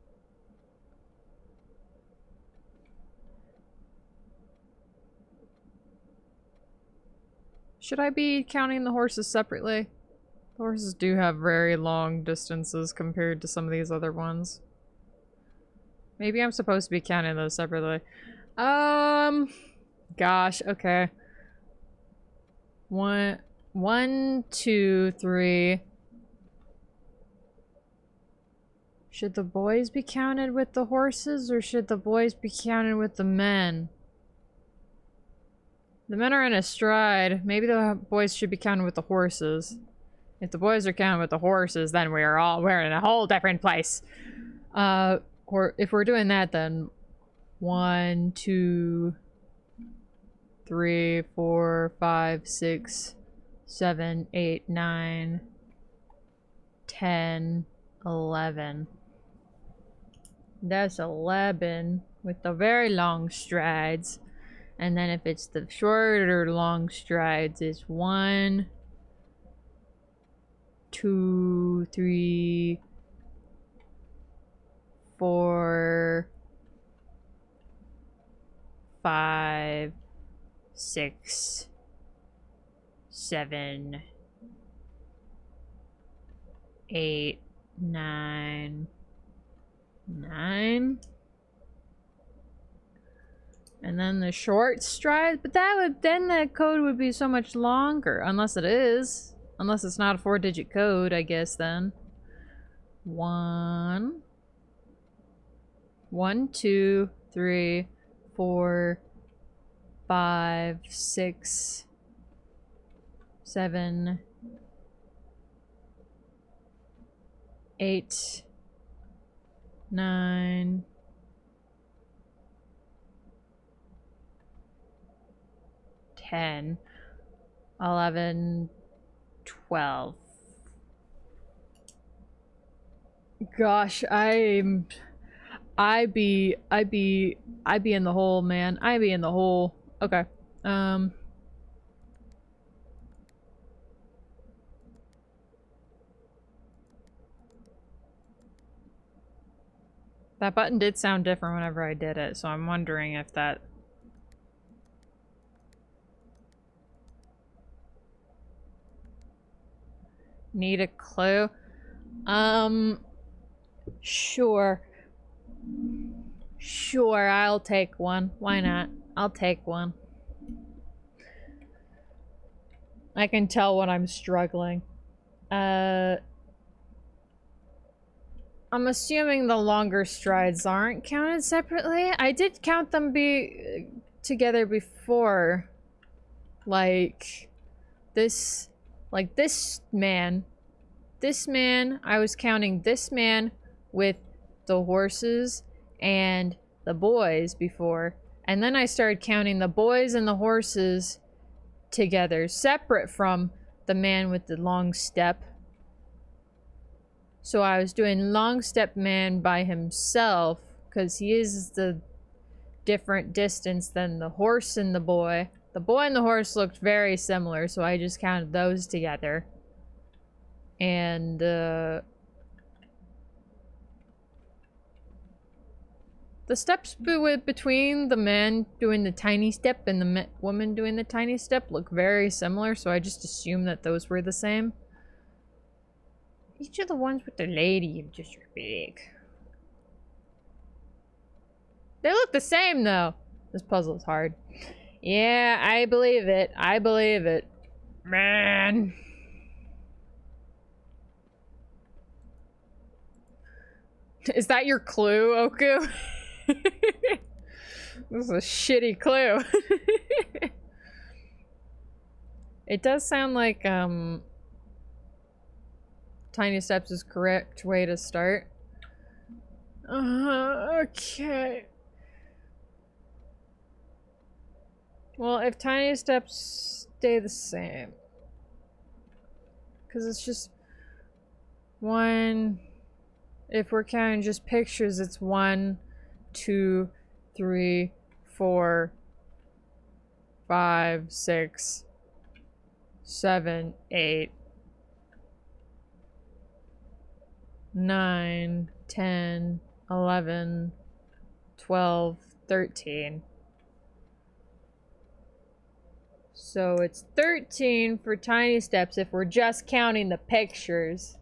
Should I be counting the horses separately? The horses do have very long distances compared to some of these other ones. Maybe I'm supposed to be counting those separately. Gosh, okay. 1, 2, 3. Should the boys be counted with the horses, or should the boys be counted with the men? The men are in a stride. Maybe the boys should be counted with the horses. If the boys are counted with the horses, then we're in a whole different place. Or if we're doing that, then 1, 2, 3, 4, 5, 6, 7, 8, 9, 10, 11. That's 11 with the very long strides. And then if it's the shorter long strides, it's 1, 2, 3, 4, 5, 6, 7, 8, 9. And then the short stride, but then the code would be so much longer, unless it is. Unless it's not a 4-digit code, I guess then. 1, 2, 3, 4, 5, 6, 7, 8, 9, 10, 11, 12. Gosh, I be in the hole, man. I be in the hole. Okay. That button did sound different whenever I did it, so I'm wondering if that... Need a clue? Sure. Sure, I'll take one. Why not? I'll take one. I can tell when I'm struggling. I'm assuming the longer strides aren't counted separately. I did count them together before. Like this man. This man, I was counting this man with the horses and the boys before. And then I started counting the boys and the horses together, separate from the man with the long step. So I was doing long step man by himself, because he is the different distance than the horse and the boy. The boy and the horse looked very similar, so I just counted those together. And, the steps between the man doing the tiny step and the woman doing the tiny step look very similar, so I just assumed that those were the same. Each of the ones with the lady are just big. They look the same, though. This puzzle is hard. Yeah, I believe it. I believe it. Man. Is that your clue, Oku? This is a shitty clue. It does sound like, Tiny Steps is correct way to start. Okay. Well, if Tiny Steps stay the same. Because it's just... one... If we're counting just pictures, it's 1, 2, 3, 4, 5, 6, 7, 8, 9, 10, 11, 12, 13. So it's 13 for Tiny Steps if we're just counting the pictures.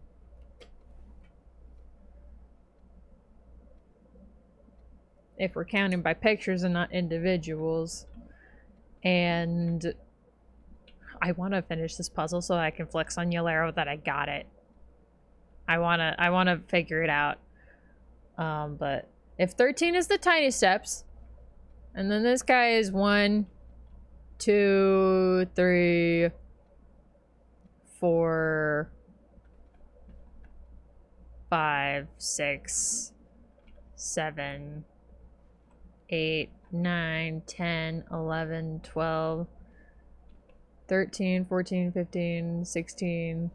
If we're counting by pictures and not individuals. And I want to finish this puzzle so I can flex on Yolero that I got it. I wanna figure it out. But if 13 is the Tiny Steps, and then this guy is 1, 2, 3, 4, 5, 6, 7, 8, 9, 10, 11, 12, 13, 14, 15, 16,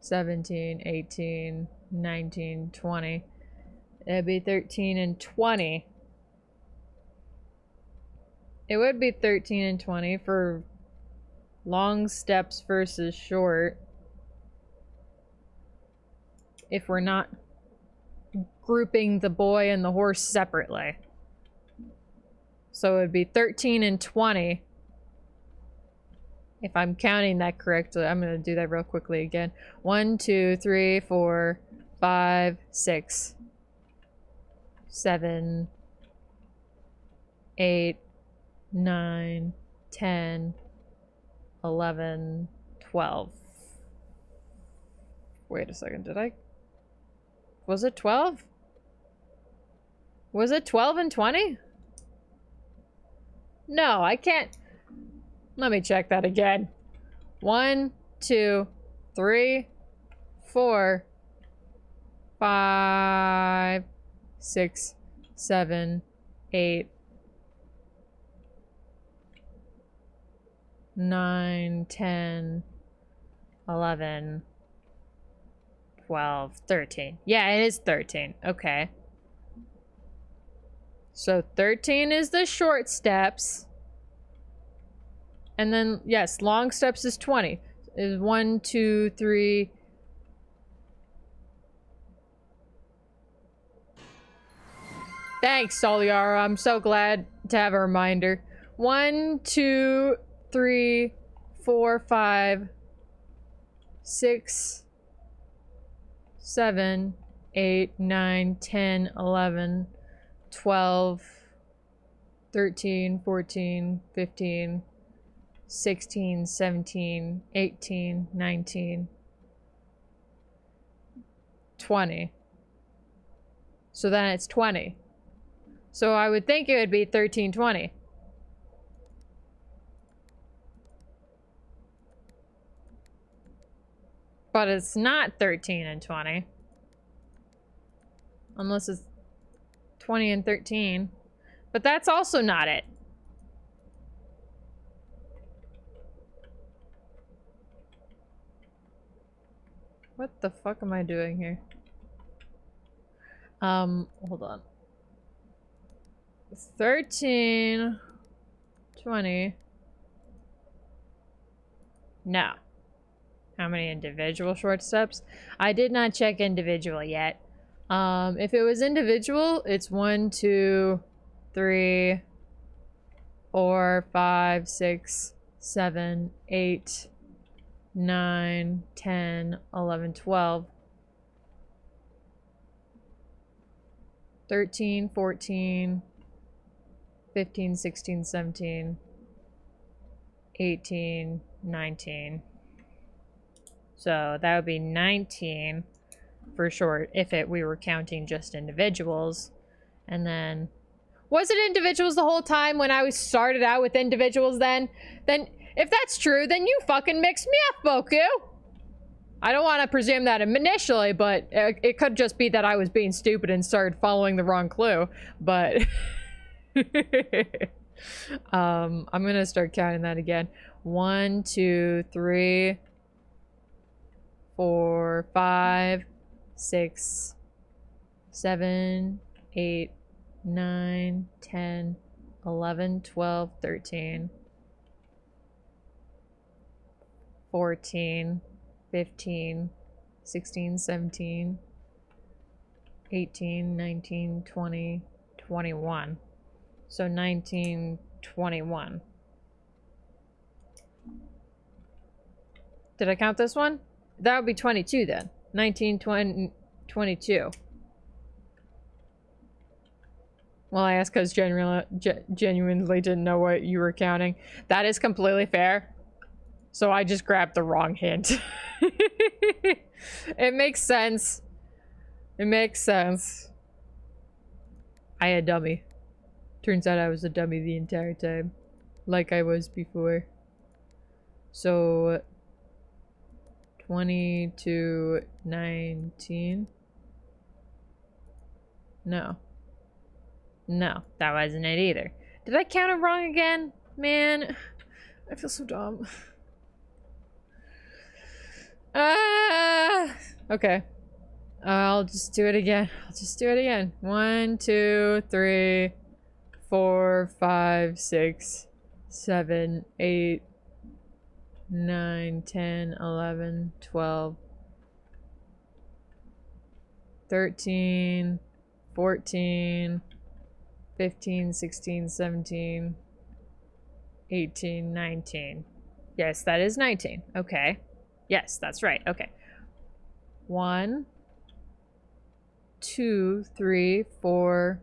17, 18, 19, 20. It'd be 13 and 20. It would be 13 and 20 for long steps versus short. If we're not grouping the boy and the horse separately. So it would be 13 and 20. If I'm counting that correctly, I'm gonna do that real quickly again. 1, 2, 3, 4, 5, 6, 7, 8, 9, 10, 11, 12. Wait a second, did I? Was it 12? Was it 12 and 20? No, I can't. Let me check that again. 1, 2, 3, 4, 5, 6, 7, 8, 9, 10, 11, 12, 13. Yeah, it is 13. Okay. So 13 is the short steps. And then, yes, long steps is 20. Is 1, 2, 3. Thanks, Soliara. I'm so glad to have a reminder. 1, 2, 3, 4, 5, 6, 7, 8, 9, 10, 11, 12, 13, 14, 15, 16, 17, 18, 19, 20. So then it's 20. So I would think it would be 13, 20. But it's not 13 and 20. Unless it's 20 and 13. But that's also not it. What the fuck am I doing here? Hold on. 13, 20. No. How many individual short steps? I did not check individual yet. If it was individual, it's 1, 2, 3, 4, 5, 6, 7, 8, 9, 10, 11, 12, 13, 14, 15, 16, 17, 18, 19. So that would be 19 for short if we were counting just individuals. And then, was it individuals the whole time when I started out with individuals then? Then, if that's true, then you fucking mixed me up, Boku! I don't want to presume that initially, but it could just be that I was being stupid and started following the wrong clue. But I'm gonna start counting that again. 1, 2, 3, 4, 5, 6, 7, 8, 9, 10, 11, 12, 13, 14, 15, 16, 17, 18, 19, 20, 21. So 19, 21. Did I count this one? That would be 22 then. 19, 20, 22. Well, I asked because genuinely didn't know what you were counting. That is completely fair. So I just grabbed the wrong hint. It makes sense. It makes sense. I a dummy. Turns out I was a dummy the entire time. Like I was before. So 20 to 19. No. No, that wasn't it either. Did I count it wrong again? Man, I feel so dumb. Okay. I'll just do it again. I'll just do it again. 1, 2, 3, 4, 5, 6, 7, 8, 9, 10, 11, 12, 13, 14, 15, 16, 17, 18, 19. Yes, that is 19. Okay. Yes, that's right. Okay. 1, 2, 3, 4,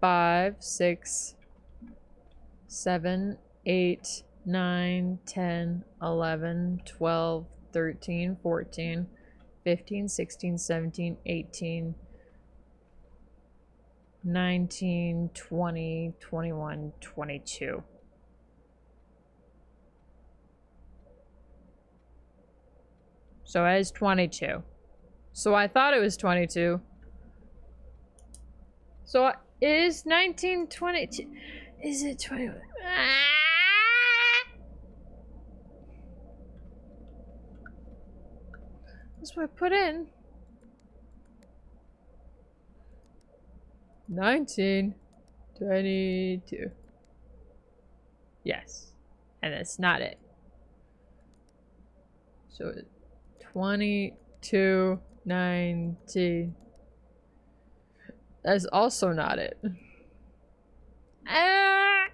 5, 6, 7, 8, 9, 10, 11, 12, 13, 14, 15, 16, 17, 18, 19, 20, 21, 22. So it is 22. So I thought it was 22. So it is 19, 22. Is it 21? That's what I put in. 19, 22. Yes. And that's not it. So 22, 19. That's also not it. Ah!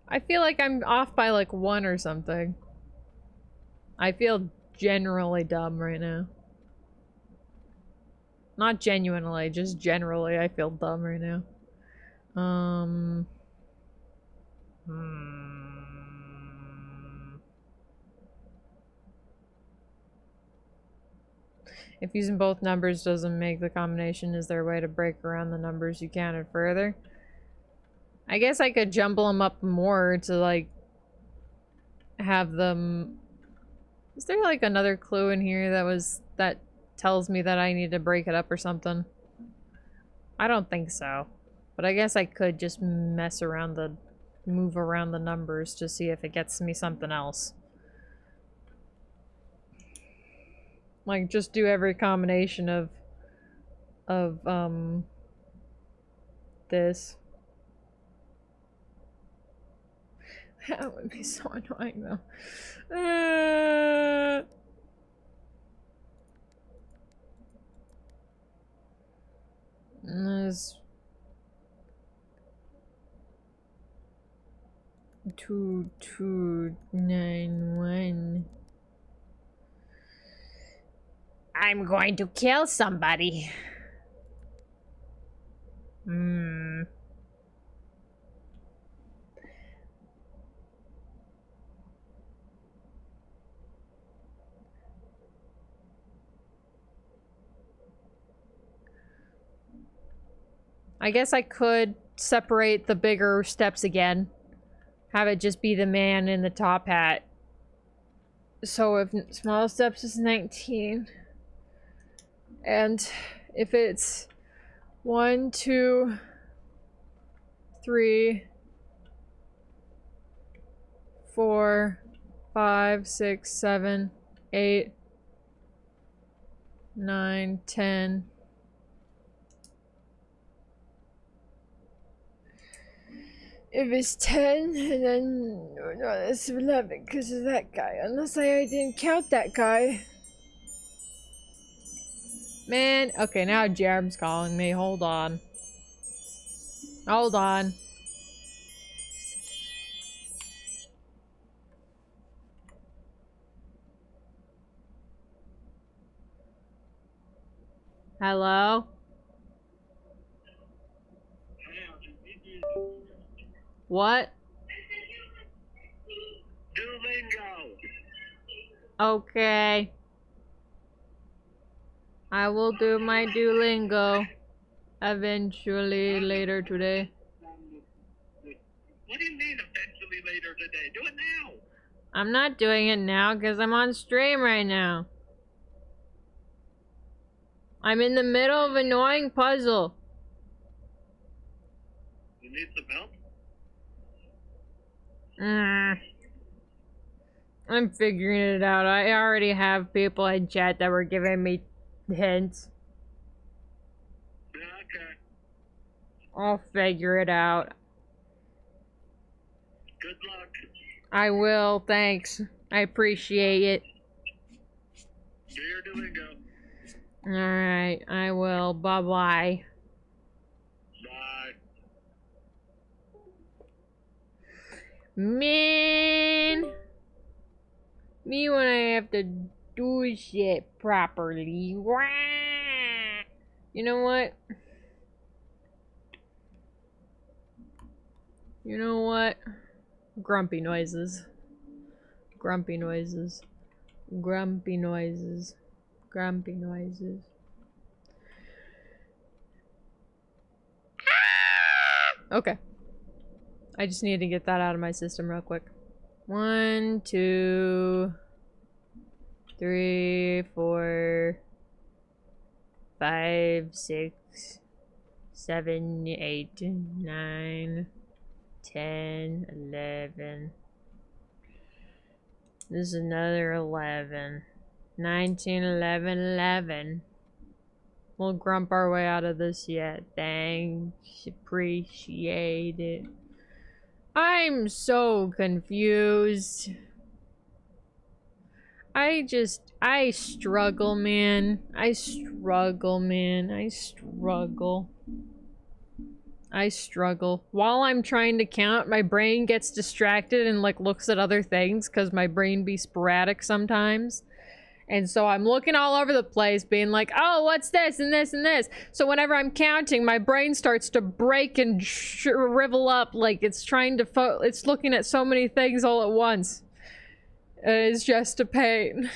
I feel like I'm off by like 1 or something. I feel generally dumb right now. Not genuinely, just generally I feel dumb right now. If using both numbers doesn't make the combination, is there a way to break around the numbers you counted further? I guess I could jumble them up more to, like, have them... Is there, like, another clue in here that tells me that I need to break it up or something? I don't think so. But I guess I could just move around the numbers to see if it gets me something else. Like, just do every combination of this. That would be so annoying, though. There's 2291. I'm going to kill somebody. I guess I could separate the bigger steps again. Have it just be the man in the top hat. So if small steps is 19. And if it's 1, 2, 3, 4, 5, 6, 7, 8, 9, 10. If it's 10, and then no, that's 11 because of that guy. Unless I didn't count that guy. Man, okay, now Jerem's calling me. Hold on. Hold on. Hello? What? Duolingo. Okay. I will do my Duolingo eventually later today. What do you mean eventually later today? Do it now. I'm not doing it now because I'm on stream right now. I'm in the middle of an annoying puzzle. You need some help? I'm figuring it out. I already have people in chat that were giving me hints. Okay. I'll figure it out. Good luck. I will, thanks. I appreciate it. Do your Duolingo. Alright, I will. Bye-bye. Bye. Man! Me when I have to do shit properly. Wah! You know what? You know what? Grumpy noises. Grumpy noises. Grumpy noises. Grumpy noises. Okay. I just need to get that out of my system real quick. 1, 2, 3, 4, 5, 6, 7, 8, 9, 10, 11. This is another 11. 19, 11, 11. We'll grump our way out of this yet. Thanks. Appreciate it. I'm so confused. I struggle, man. I struggle. While I'm trying to count, my brain gets distracted and like looks at other things because my brain be sporadic sometimes. And so I'm looking all over the place being like, oh, what's this and this and this? So whenever I'm counting, my brain starts to break and shrivel up like it's trying to it's looking at so many things all at once. It's just a pain.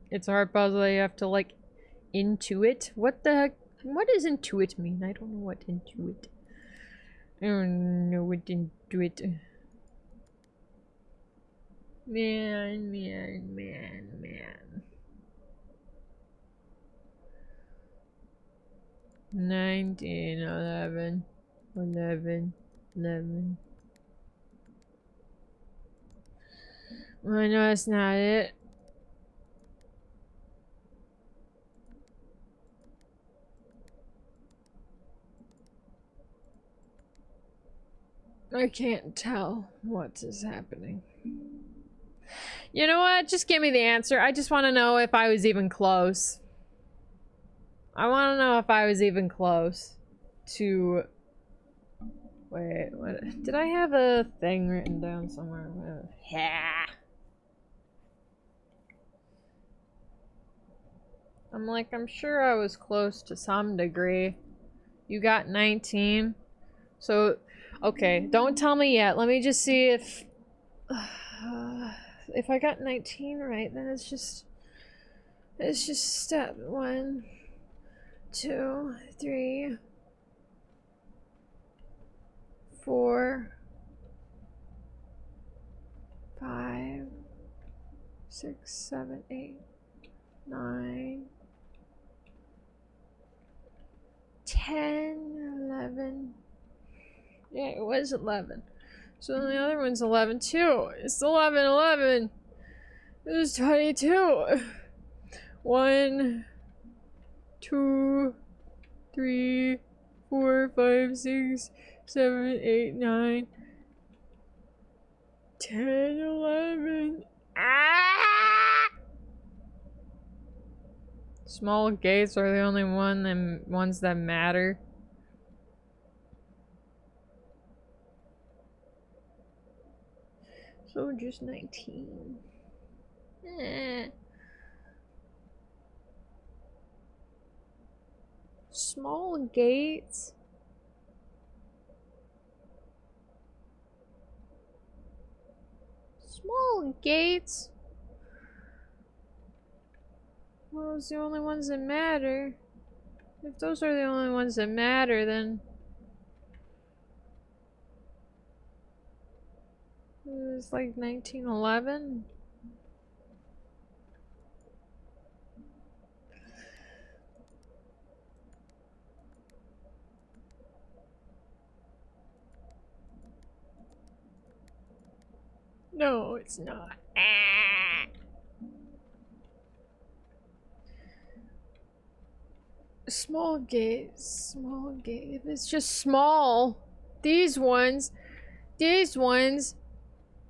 It's a hard puzzle. You have to like intuit. What the heck? What does intuit mean? I don't know what intuit. I don't know what intuit. Man. 19, 11. Well, I know that's not it. I can't tell what is happening. You know what? Just give me the answer. I just want to know if I was even close. I want to know if I was even close to... Wait, what? Did I have a thing written down somewhere? Yeah. I'm sure I was close to some degree. You got 19. So, okay, don't tell me yet. Let me just see if I got 19 right, then it's just step 1, 2, 3, 4, 5, 6, 7, 8, 9, 10, 11. Yeah, it was 11. So then the other one's 11 too. It's 11, 11. It was 22. 1, 2, 3, 4, 5, 6, 7, 8, 9, 10, 11. Ah! Small gates are the only ones that matter. So just 19. Small gates. Small gates. Well, it's the only ones that matter. If those are the only ones that matter, then it's like 1911. No, it's not. Small gate. If it's just small, these ones,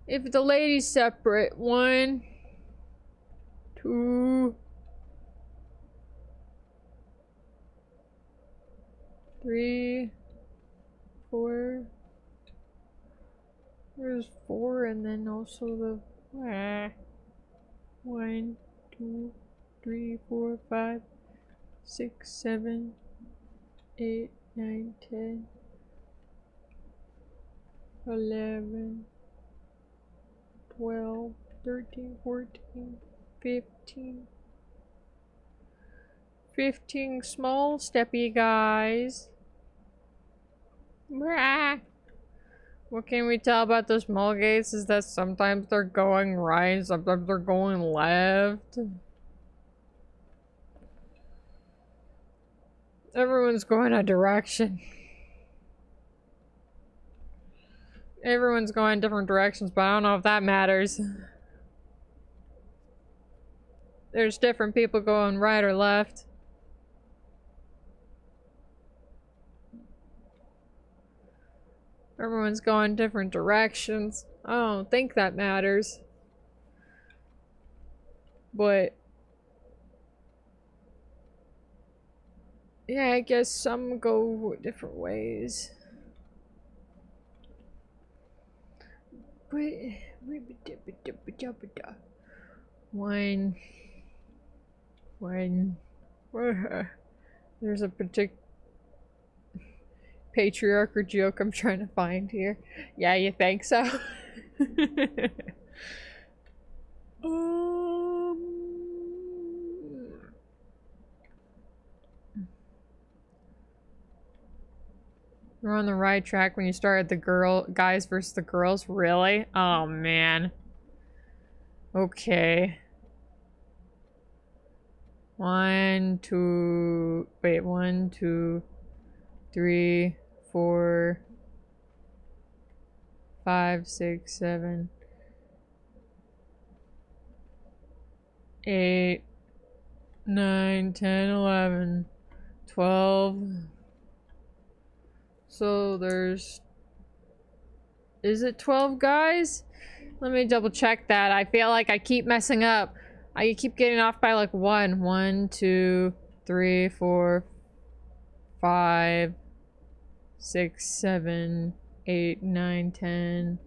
if the lady's separate, 1, 2, 3, 4. There's 4 and then also the 1, 2, 3, 4, 5, 6, 7, 8, 9, 10, 11, 12, 13, 14, 15. 15 small steppy guys. What can we tell about the small gates is that sometimes they're going right, sometimes they're going left. Everyone's going a direction. Everyone's going different directions, but I don't know if that matters. There's different people going right or left. Everyone's going different directions. I don't think that matters. But yeah, I guess some go different ways. When there's a particular patriarchal joke I'm trying to find here. Yeah, you think so? You're on the right track when you started the guys versus the girls. Really? Oh man. Okay. 1, 2, 3, 4, 5, 6, 7, 8, 9, 10, 11, 12. So there's... Is it 12 guys? Let me double check that. I feel like I keep messing up. I keep getting off by like 1. 1, 2, 3, 4, 5, 6, 7, 8, 9, 10,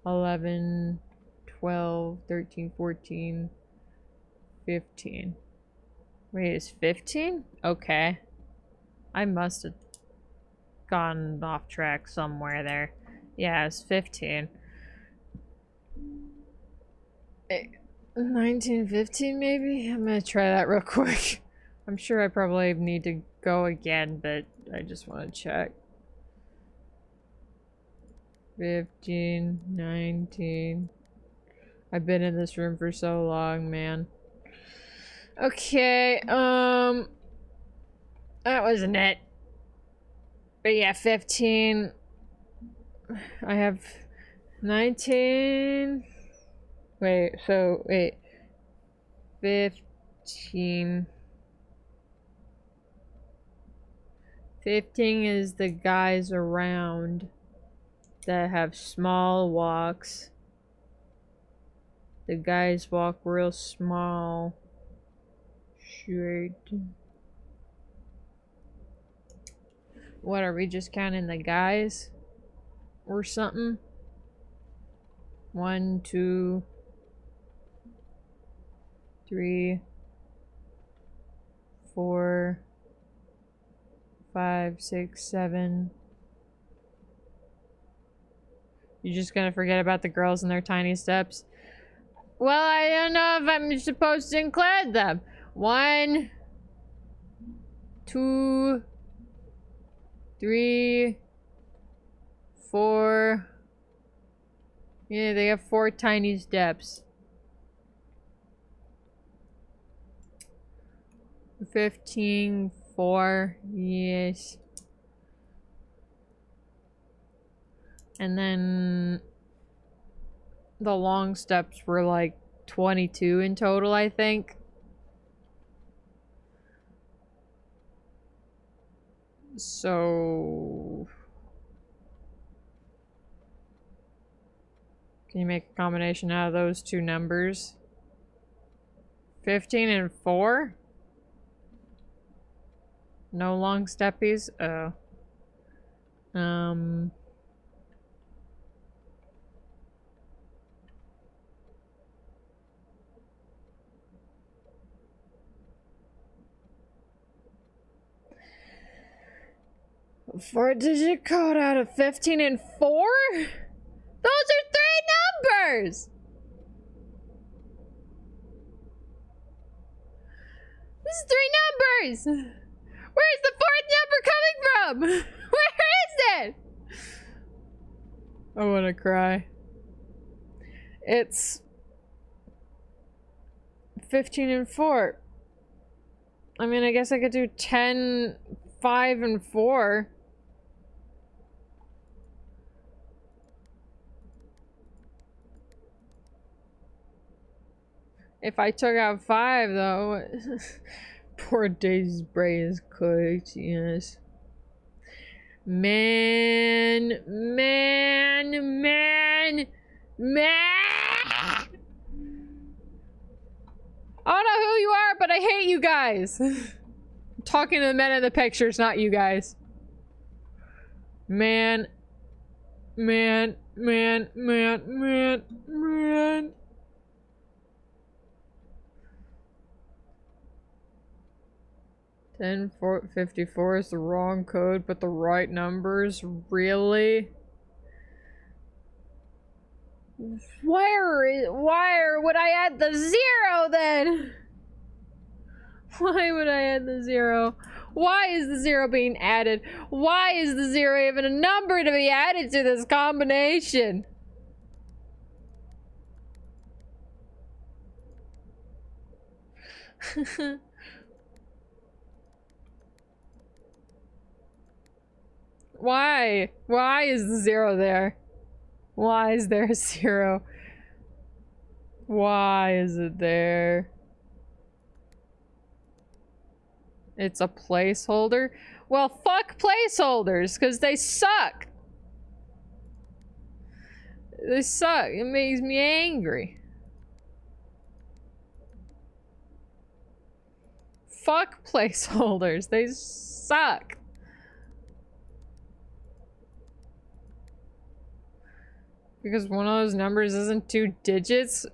11, 12, 13, 14, 15. Wait, is 15? Okay. I must have gone off track somewhere there. Yeah, it's 15. 19, 15 maybe? I'm gonna try that real quick. I'm sure I probably need to go again, but I just want to check. 15, 19. I've been in this room for so long, man. Okay, that wasn't it. But yeah, 15. I have 19. Wait, 15. 15 is the guys around that have small walks. The guys walk real small. Straight. What, are we just counting the guys? Or something? 1, 2, 3, 4, 5, 6, 7. You're just gonna forget about the girls and their tiny steps? Well, I don't know if I'm supposed to include them. 1, 2, 3, 4. Yeah, they have 4 tiny steps. 15, 4, yes. And then the long steps were like 22 in total, I think. So... Can you make a combination out of those two numbers? 15 and 4? No long steppies? Oh. Four-digit code out of 15 and 4? Those are 3 numbers! This is 3 numbers! Where's the 4th number coming from? Where is it? I wanna cry. It's 15 and 4. I mean, I guess I could do 10, 5, and 4. If I took out 5, though. Poor Daisy's brain is cooked, yes. Man. I don't know who you are, but I hate you guys. I'm talking to the men in the pictures, not you guys. Man. 10-4-54 is the wrong code, but the right numbers? Really? Why would I add the 0 then? Why would I add the 0? Why is the 0 being added? Why is the 0 even a number to be added to this combination? Why? Why is the 0 there? Why is there a 0? Why is it there? It's a placeholder? Well, fuck placeholders, because they suck. They suck. It makes me angry. Fuck placeholders. They suck. Because one of those numbers isn't 2 digits?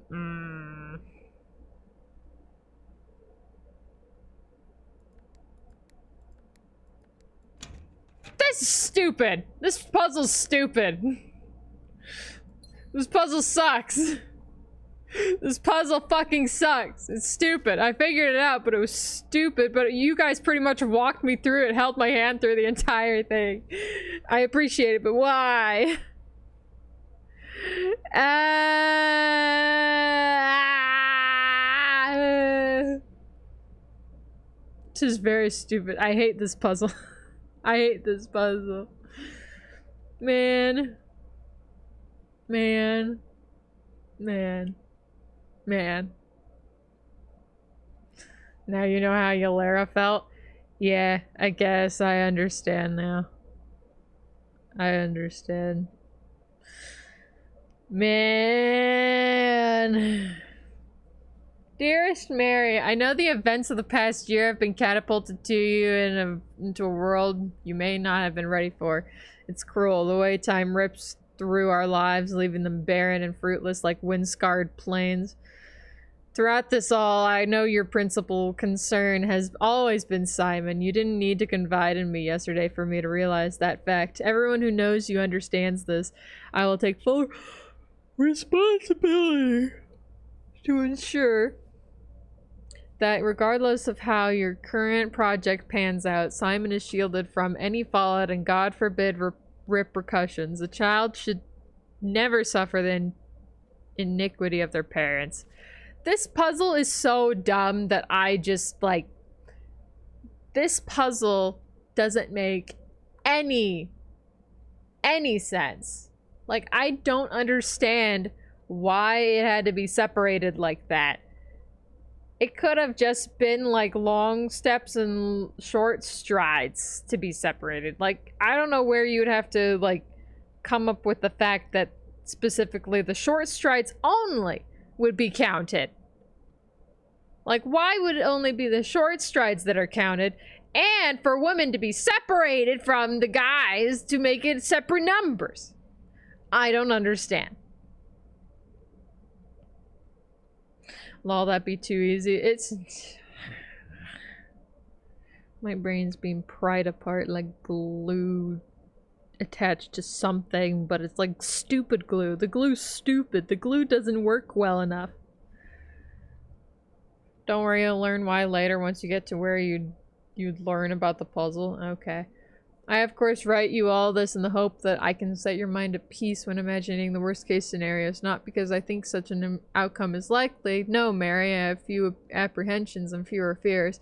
This is stupid. This puzzle's stupid. This puzzle sucks. This puzzle fucking sucks. It's stupid. I figured it out, but it was stupid. But you guys pretty much walked me through it, held my hand through the entire thing. I appreciate it, but why? This is very stupid. I hate this puzzle. I hate this puzzle. Man. Now you know how Yalera felt? Yeah, I guess I understand now. I understand. Man. Dearest Mary, I know the events of the past year have been catapulted to you into a world you may not have been ready for. It's cruel, the way time rips through our lives, leaving them barren and fruitless like wind-scarred plains. Throughout this all, I know your principal concern has always been Simon. You didn't need to confide in me yesterday for me to realize that fact. Everyone who knows you understands this. I will take full responsibility to ensure that regardless of how your current project pans out, Simon is shielded from any fallout and God forbid repercussions. A child should never suffer the iniquity of their parents. This puzzle is so dumb that I just like... This puzzle doesn't make any sense. Like, I don't understand why it had to be separated like that. It could have just been like long steps and short strides to be separated. Like, I don't know where you would have to like come up with the fact that specifically the short strides only would be counted. Like, why would it only be the short strides that are counted? And for women to be separated from the guys to make it separate numbers. I don't understand. Lol, that'd be too easy. It's... My brain's being pried apart like glue attached to something, but it's like stupid glue. The glue's stupid. The glue doesn't work well enough. Don't worry, you'll learn why later once you get to where you'd learn about the puzzle. Okay. I, of course, write you all this in the hope that I can set your mind at peace when imagining the worst-case scenarios, not because I think such an outcome is likely. No, Mary, I have few apprehensions and fewer fears.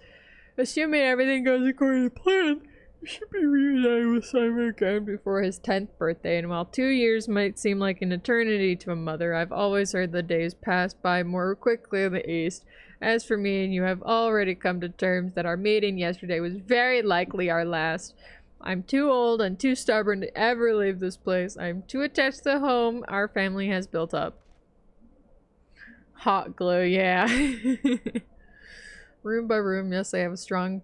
Assuming everything goes according to plan, we should be reunited with Simon again before his 10th birthday, and while 2 years might seem like an eternity to a mother, I've always heard the days pass by more quickly in the East. As for me and you have already come to terms that our meeting yesterday was very likely our last. I'm too old and too stubborn to ever leave this place. I'm too attached to the home our family has built up. Hot glue, yeah. Room by room, yes, I have a strong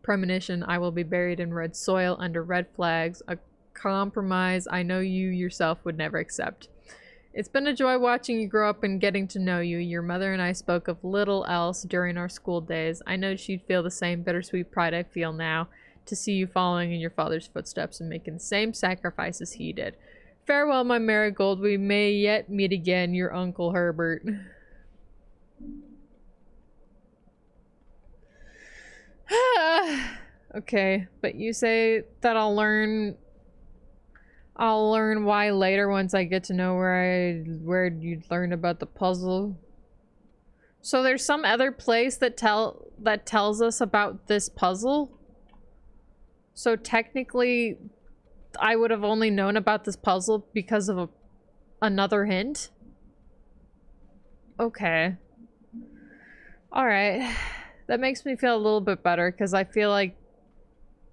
premonition I will be buried in red soil under red flags, a compromise I know you yourself would never accept. It's been a joy watching you grow up and getting to know you. Your mother and I spoke of little else during our school days. I know she'd feel the same bittersweet pride I feel now, to see you following in your father's footsteps and making the same sacrifices he did. Farewell, my marigold. We may yet meet again, your Uncle Herbert. Okay, but you say that I'll learn why later once I get to know where you learn about the puzzle. So there's some other place that tells us about this puzzle? So technically, I would have only known about this puzzle because of another hint? Okay. Alright. That makes me feel a little bit better, because I feel like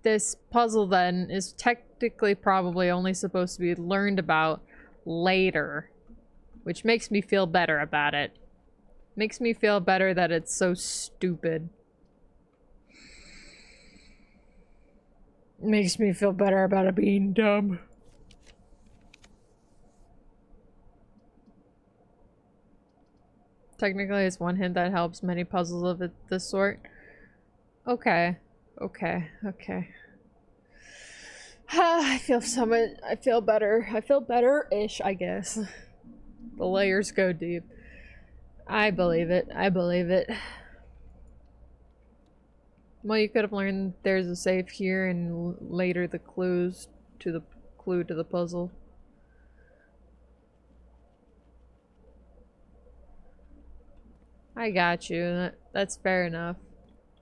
this puzzle then is technically probably only supposed to be learned about later. Which makes me feel better about it. Makes me feel better that it's so stupid. Makes me feel better about it being dumb. Technically, it's one hint that helps many puzzles of this sort. Okay. Okay. Okay. I feel better. I feel better-ish, I guess. The layers go deep. I believe it. I believe it. Well, you could have learned there's a safe here and later the clue to the puzzle. I got you. That's fair enough.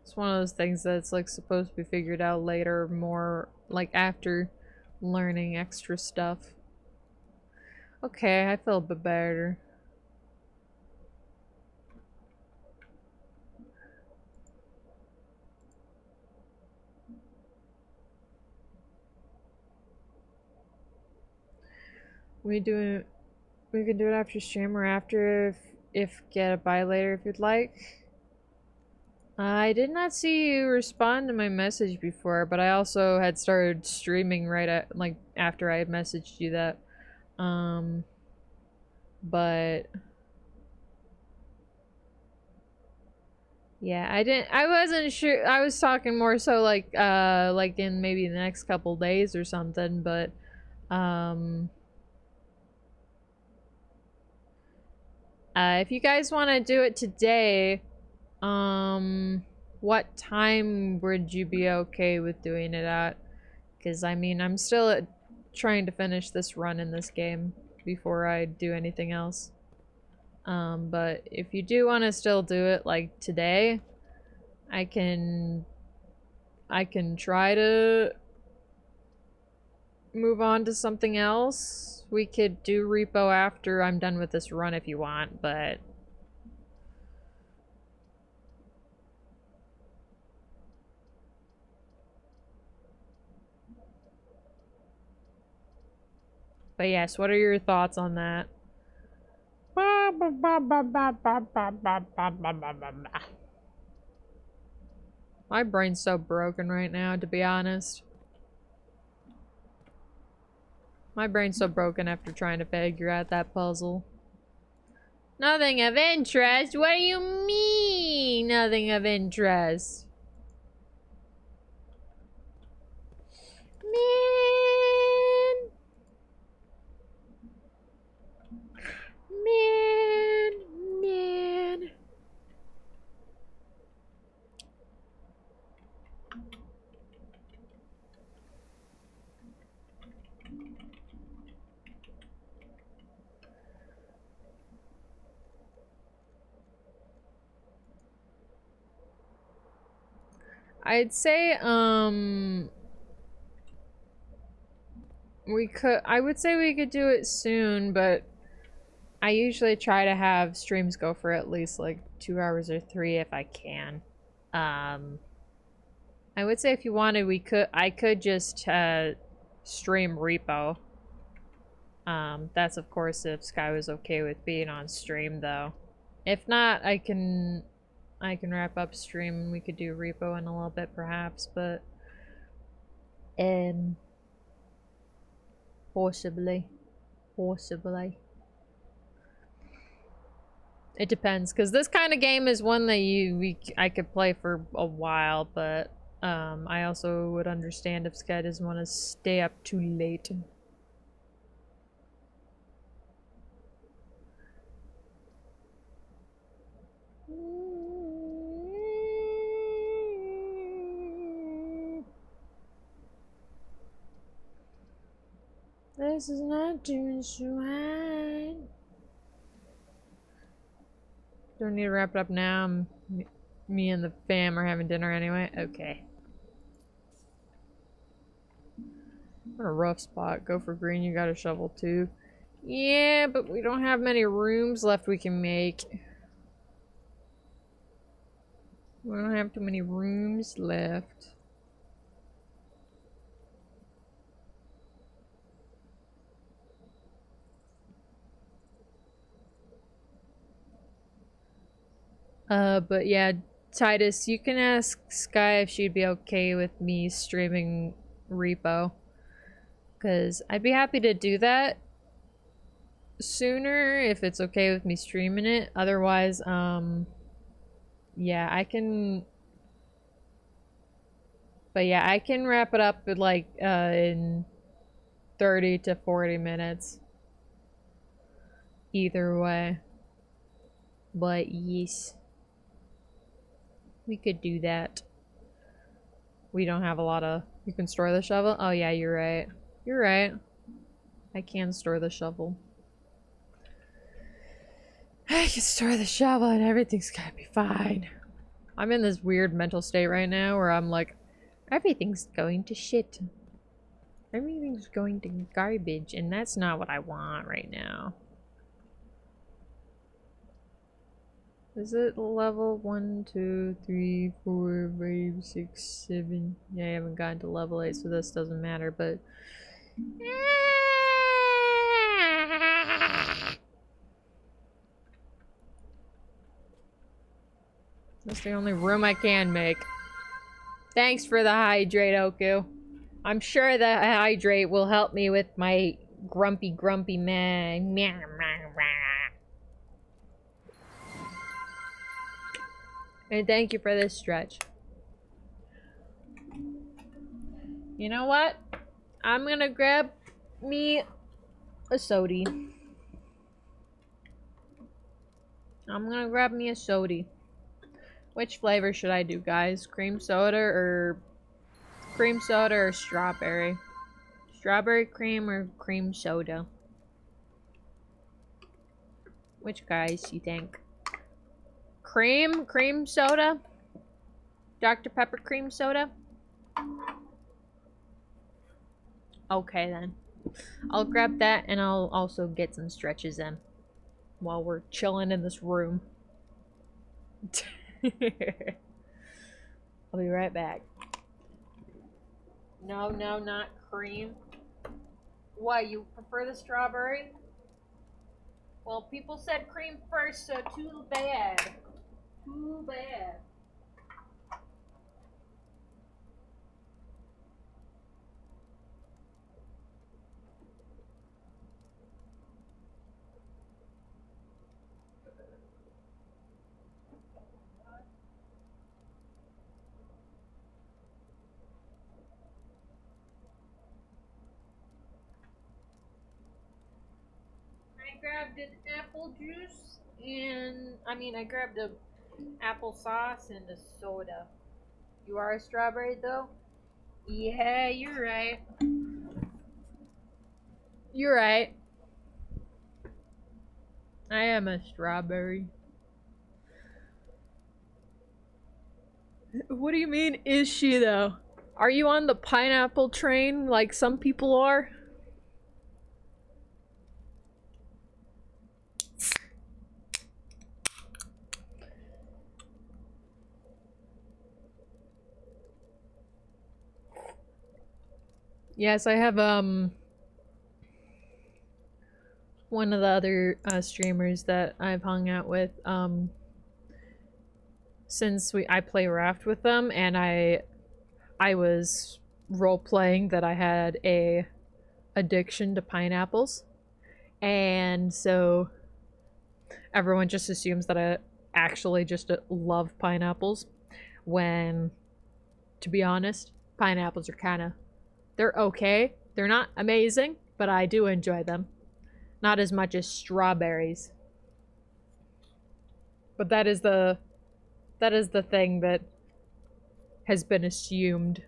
It's one of those things that's like supposed to be figured out later, more like after learning extra stuff. Okay, I feel a bit better. We can do it after stream or after if get a buy later if you'd like. I did not see you respond to my message before, but I also had started streaming right at like after I had messaged you that. But yeah, I wasn't sure. I was talking more so like in maybe the next couple days or something, but if you guys want to do it today, what time would you be okay with doing it at? Because, I mean, I'm still trying to finish this run in this game before I do anything else. But if you do want to still do it, like, today, I can try to move on to something else. We could do repo after I'm done with this run if you want, but yes, what are your thoughts on that? My brain's so broken right now, to be honest. My brain's so broken after trying to figure out that puzzle. Nothing of interest? What do you mean, nothing of interest? Man. I'd say, I would say we could do it soon, but I usually try to have streams go for at least like 2 hours or 3 if I can. I would say if you wanted, I could just, stream Repo. That's of course if Sky was okay with being on stream though. If not, I can wrap up stream and we could do Repo in a little bit perhaps, but possibly. It depends, because this kind of game is one that I could play for a while, but I also would understand if Sky doesn't want to stay up too late. This is not doing so right. Don't need to wrap it up now. Me and the fam are having dinner anyway. Okay. What a rough spot. Go for green, you got a shovel too. Yeah, but we don't have many rooms left we can make. We don't have too many rooms left. But yeah, Titus, you can ask Sky if she'd be okay with me streaming Repo. Because I'd be happy to do that sooner if it's okay with me streaming it. Otherwise, yeah, I can... But yeah, I can wrap it up with like, in 30 to 40 minutes. Either way. But yes. We could do that. We don't have a lot of... You can store the shovel? Oh yeah, you're right. You're right. I can store the shovel. I can store the shovel and everything's gonna be fine. I'm in this weird mental state right now where I'm like, everything's going to shit. Everything's going to garbage, and that's not what I want right now. Is it level 1, 2, 3, 4, 5, 6, 7? Yeah, I haven't gotten to level 8, so this doesn't matter, but... That's the only room I can make. Thanks for the hydrate, Oku. I'm sure the hydrate will help me with my grumpy man. And thank you for this stretch. You know what? I'm gonna grab me a sody. I'm gonna grab me a sody. Which flavor should I do, guys? Cream soda or strawberry? Strawberry cream or cream soda? Which guys you think? Cream soda? Dr. Pepper cream soda? Okay then. I'll grab that and I'll also get some stretches in while we're chilling in this room. I'll be right back. No, not cream. Why, you prefer the strawberry? Well, people said cream first, so too bad. Too bad. I grabbed an apple juice and I grabbed a apple sauce and a soda. You are a strawberry though? Yeah, you're right. You're right. I am a strawberry. What do you mean, is she though? Are you on the pineapple train like some people are? Yes, I have one of the other streamers that I've hung out with since I play Raft with them, and I was role playing that I had a addiction to pineapples, and so everyone just assumes that I actually just love pineapples, when to be honest, pineapples are kind of, they're okay. They're not amazing, but I do enjoy them. Not as much as strawberries. But that is the thing that has been assumed.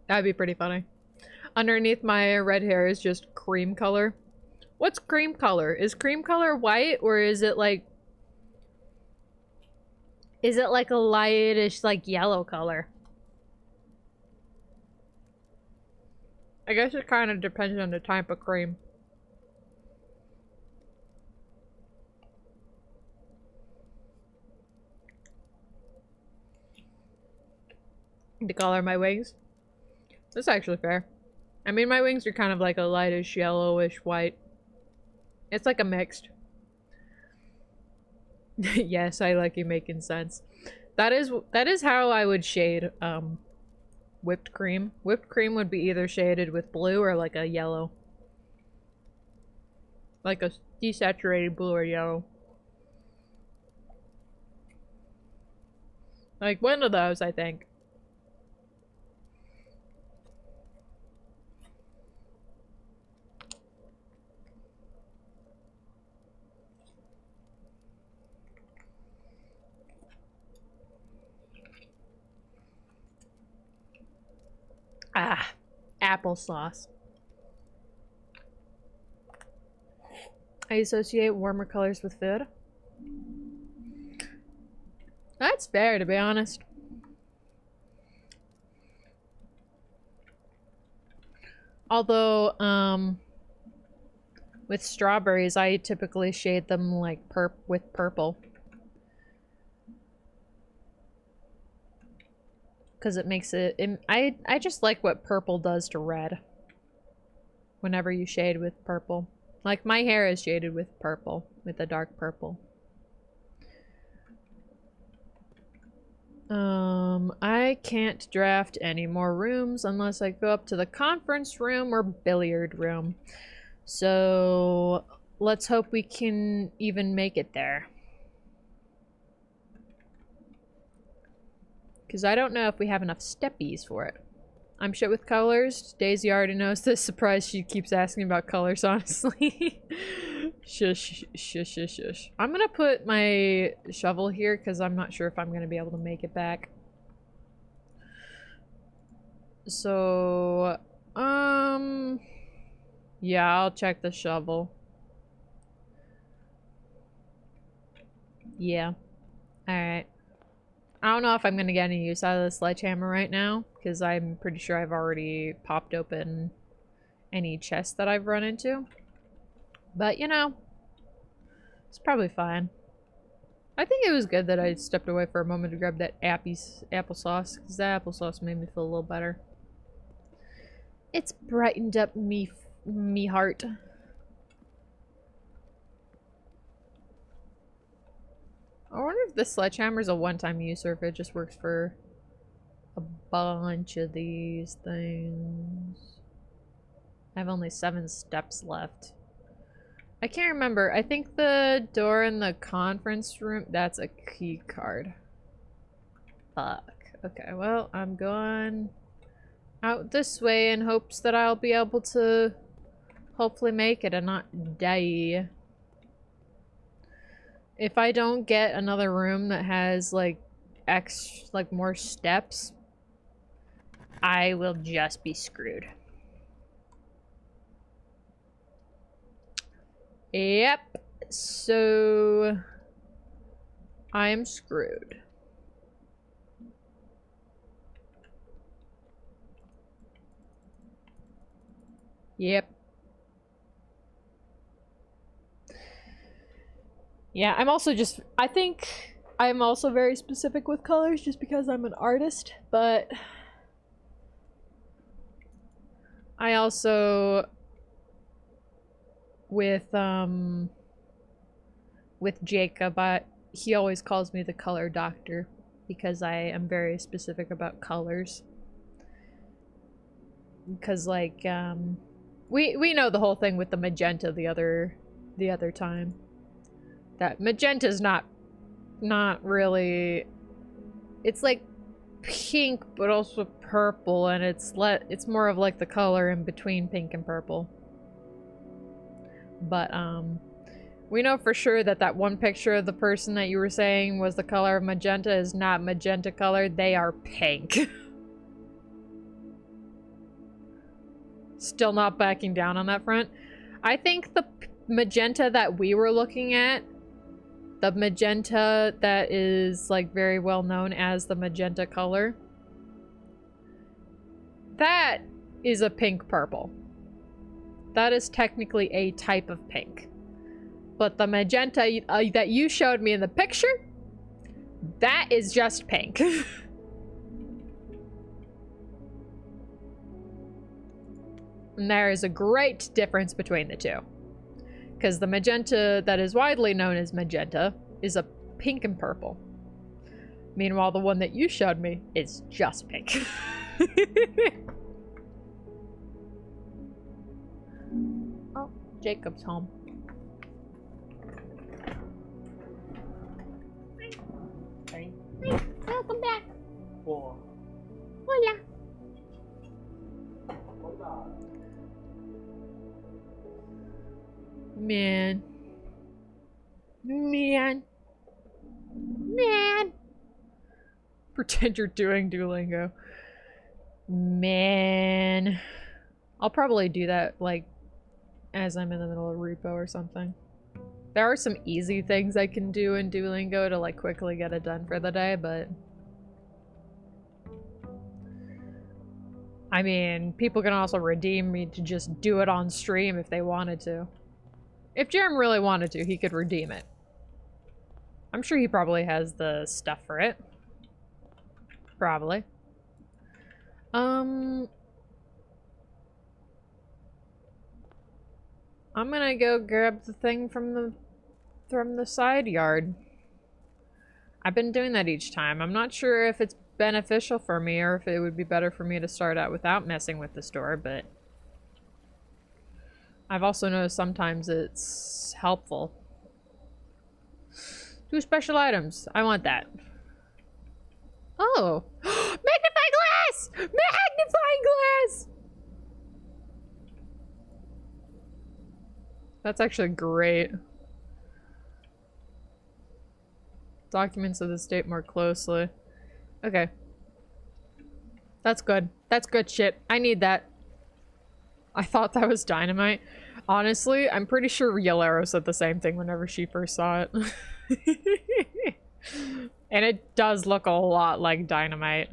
That'd be pretty funny. Underneath my red hair is just cream color. What's cream color? Is cream color white, or is it like a lightish like yellow color? I guess it kind of depends on the type of cream. The color of my wings? That's actually fair. I mean, my wings are kind of like a lightish yellowish white. It's like a mixed. Yes, I like you making sense. That is how I would shade whipped cream. Whipped cream would be either shaded with blue or like a yellow. Like a desaturated blue or yellow. Like one of those, I think. Ah, applesauce. I associate warmer colors with food. That's fair, to be honest. Although, with strawberries, I typically shade them like with purple. Because it makes it, I just like what purple does to red. Whenever you shade with purple. Like, my hair is shaded with purple. With a dark purple. I can't draft any more rooms unless I go up to the conference room or billiard room. So, let's hope we can even make it there. Because I don't know if we have enough steppies for it. I'm shit with colors. Daisy already knows this. Surprised she keeps asking about colors, honestly. Shush, shush, shush, shush. I'm gonna put my shovel here because I'm not sure if I'm gonna be able to make it back. So, yeah, I'll check the shovel. Yeah. Alright. I don't know if I'm gonna get any use out of the sledgehammer right now, because I'm pretty sure I've already popped open any chests that I've run into. But, you know, it's probably fine. I think it was good that I stepped away for a moment to grab that applesauce, because that applesauce made me feel a little better. It's brightened up me heart. I wonder if this sledgehammer is a one-time use or if it just works for a bunch of these things. I have only 7 steps left. I can't remember. I think the door in the conference room, that's a key card. Fuck. Okay, well, I'm going out this way in hopes that I'll be able to hopefully make it and not die. If I don't get another room that has like more steps, I will just be screwed. Yep. So I am screwed. Yep. Yeah, I think I'm also very specific with colors just because I'm an artist, but I also with Jacob, he always calls me the color doctor because I am very specific about colors. Because like we know the whole thing with the magenta the other time. That magenta's not really, it's like pink but also purple, and it's more of like the color in between pink and purple. But we know for sure that one picture of the person that you were saying was the color of magenta is not magenta color, they are pink. Still not backing down on that front. I think the magenta that we were looking at, the magenta that is like very well known as the magenta color, that is a pink purple. That is technically a type of pink. But the magenta that you showed me in the picture, that is just pink. And there is a great difference between the two. Because the magenta that is widely known as magenta is a pink and purple. Meanwhile, the one that you showed me is just pink. Oh, Jacob's home. Hi, welcome back. Four. Hola. Man. Pretend you're doing Duolingo. Man. I'll probably do that, like, as I'm in the middle of repo or something. There are some easy things I can do in Duolingo to, like, quickly get it done for the day, but... I mean, people can also redeem me to just do it on stream if they wanted to. If Jerem really wanted to, he could redeem it. I'm sure he probably has the stuff for it. Probably. I'm gonna go grab the thing from the side yard. I've been doing that each time. I'm not sure if it's beneficial for me or if it would be better for me to start out without messing with the store, but I've also noticed sometimes it's helpful. 2 special items. I want that. Oh! Magnifying glass! Magnifying glass! That's actually great. Documents of the state more closely. Okay. That's good. That's good shit. I need that. I thought that was dynamite. Honestly, I'm pretty sure Yolero said the same thing whenever she first saw it. And it does look a lot like dynamite.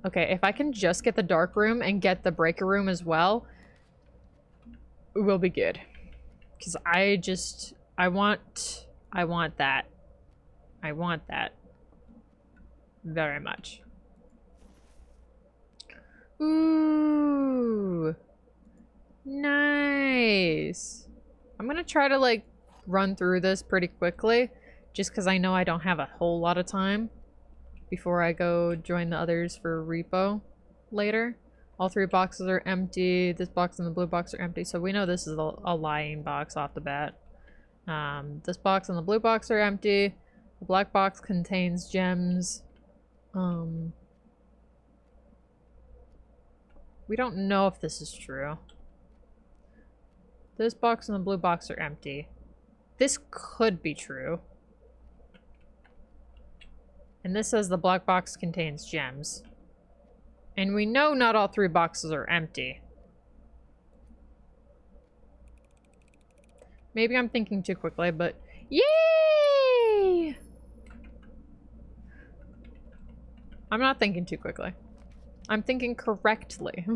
Okay, if I can just get the dark room and get the breaker room as well, we'll be good. Because I want that. I want that. Very much. Ooh. Nice. I'm gonna try to, like, run through this pretty quickly, just because I know I don't have a whole lot of time before I go join the others for repo later. All 3 boxes are empty. This box and the blue box are empty, so we know this is a lying box off the bat. This box and the blue box are empty. The black box contains gems. We don't know if this is true. This box and the blue box are empty. This could be true. And this says the black box contains gems. And we know not all 3 boxes are empty. Maybe I'm thinking too quickly, but yay! I'm not thinking too quickly. I'm thinking correctly.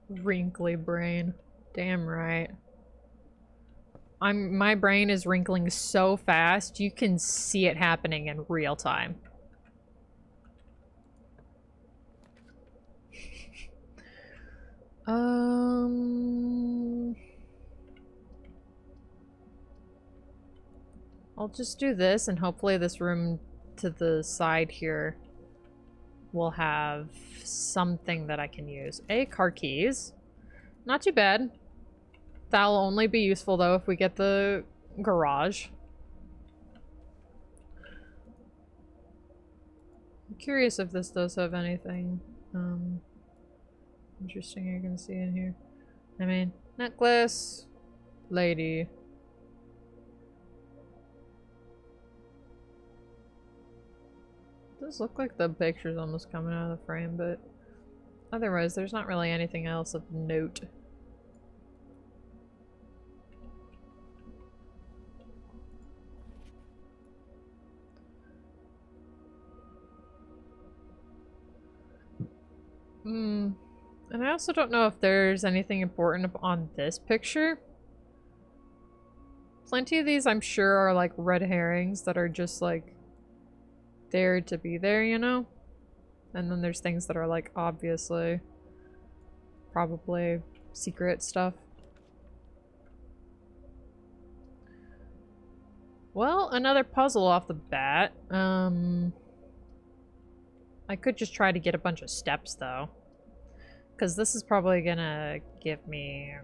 Wrinkly brain. Damn right. My brain is wrinkling so fast, you can see it happening in real time. I'll just do this, and hopefully this room to the side here will have something that I can use. Car keys. Not too bad. That'll only be useful, though, if we get the garage. I'm curious if this does have anything interesting you can see in here. I mean, necklace, lady. Does look like the picture's almost coming out of the frame, but otherwise there's not really anything else of note. And I also don't know if there's anything important on this picture. Plenty of these I'm sure are like red herrings that are just like there to be there, you know? And then there's things that are like obviously probably secret stuff. Well, another puzzle off the bat. I could just try to get a bunch of steps though. Because this is probably gonna give me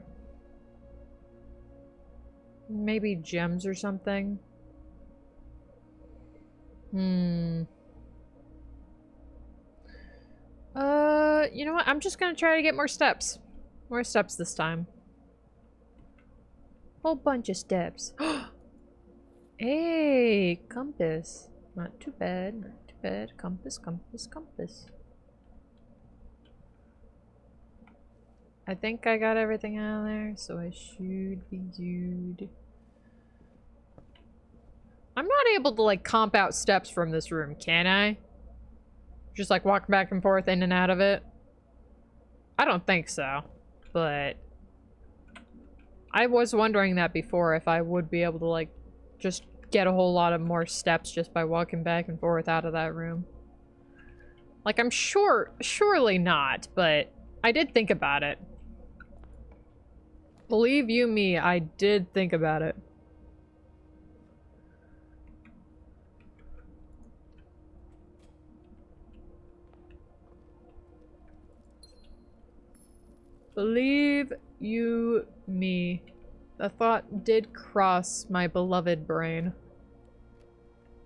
maybe gems or something. You know what? I'm just gonna try to get more steps. More steps this time. Whole bunch of steps. Hey, compass. Not too bad, not too bad. Compass, compass, compass. I think I got everything out of there, so I should be good. I'm not able to, like, comp out steps from this room, can I? Just, like, walk back and forth in and out of it? I don't think so, but I was wondering that before, if I would be able to, like, just get a whole lot of more steps just by walking back and forth out of that room. Like, I'm surely not, but I did think about it. Believe you me, I did think about it. Believe you me. The thought did cross my beloved brain.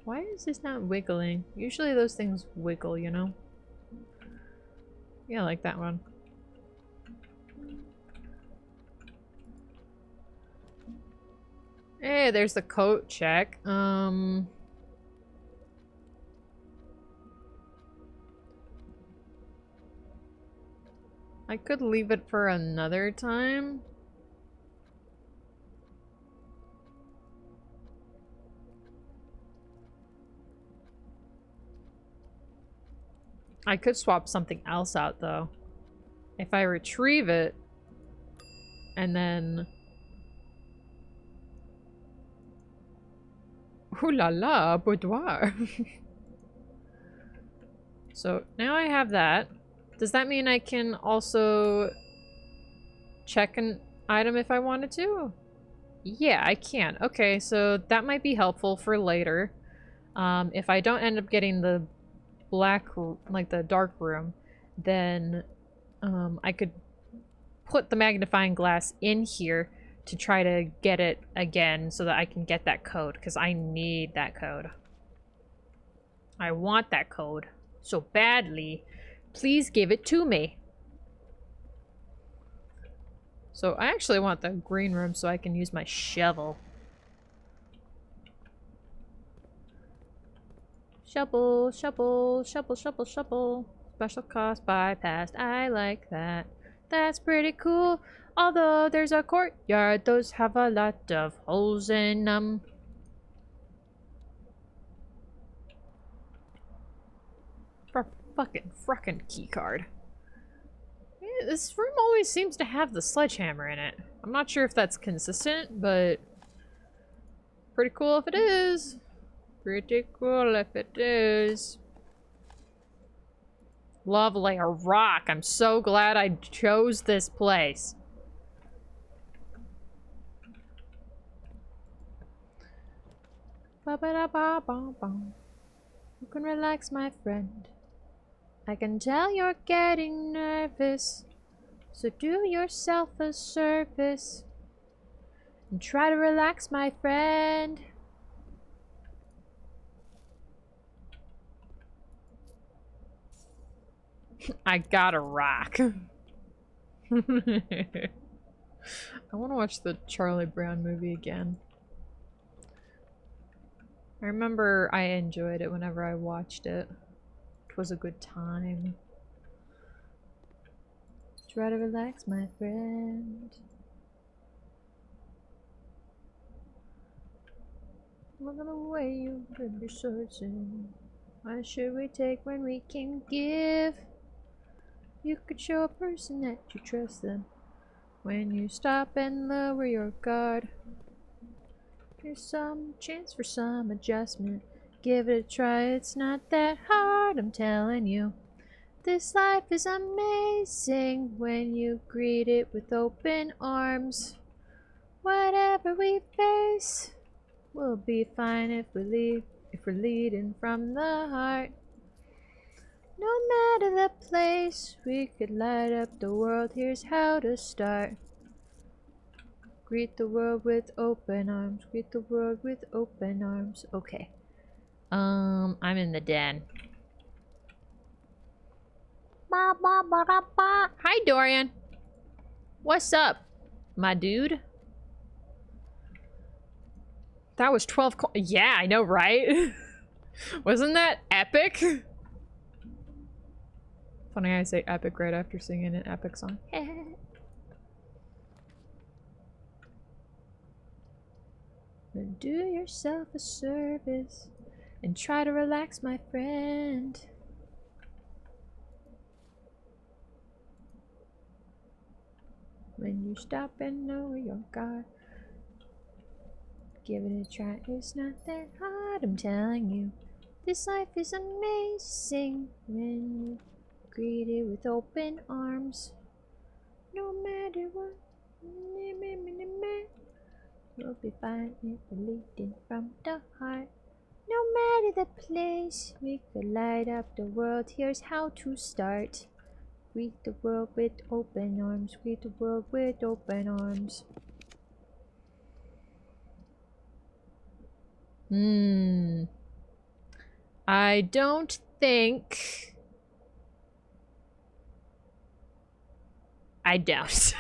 Why is this not wiggling? Usually those things wiggle, you know? Yeah, like that one. Hey, there's the coat check. I could leave it for another time. I could swap something else out, though. If I retrieve it, and then... Ooh la la, boudoir. So, now I have that. Does that mean I can also check an item if I wanted to? Yeah, I can. Okay, so that might be helpful for later. If I don't end up getting the black, like the dark room, then I could put the magnifying glass in here to try to get it again so that I can get that code, because I need that code. I want that code so badly. Please give it to me. So I actually want the green room so I can use my shovel. Shovel, shovel, shovel, shovel, shovel. Special cost bypassed. I like that. That's pretty cool. Although there's a courtyard, those have a lot of holes in them. For fucking key card. Yeah, this room always seems to have the sledgehammer in it. I'm not sure if that's consistent, but pretty cool if it is. Pretty cool if it is. Lovely, a rock. I'm so glad I chose this place. Ba-ba-da-ba-ba-ba. You can relax, my friend. I can tell you're getting nervous, so do yourself a service and try to relax, my friend. I got a rock. I want to watch the Charlie Brown movie again. I remember I enjoyed it whenever I watched it. It was a good time. Try to relax, my friend. Look at the way you bring your swords in. Why should we take when we can give? You could show a person that you trust them when you stop and lower your guard. Here's some chance for some adjustment. Give it a try, it's not that hard, I'm telling you. This life is amazing when you greet it with open arms. Whatever we face, we'll be fine if we're leading from the heart. No matter the place, we could light up the world. Here's how to start. Greet the world with open arms. Greet the world with open arms. Okay. I'm in the den. Hi, Dorian. What's up, my dude? That was 12 yeah, I know, right? Wasn't that epic? Funny I say epic right after singing an epic song. Do yourself a service and try to relax, my friend. When you stop and lower your guard, give it a try, it's not that hard, I'm telling you. This life is amazing when you greet it with open arms. No matter what, we'll be fine if we're leading from the heart. No matter the place, we could light up the world. Here's how to start. Greet the world with open arms. Greet the world with open arms. I don't think... I doubt.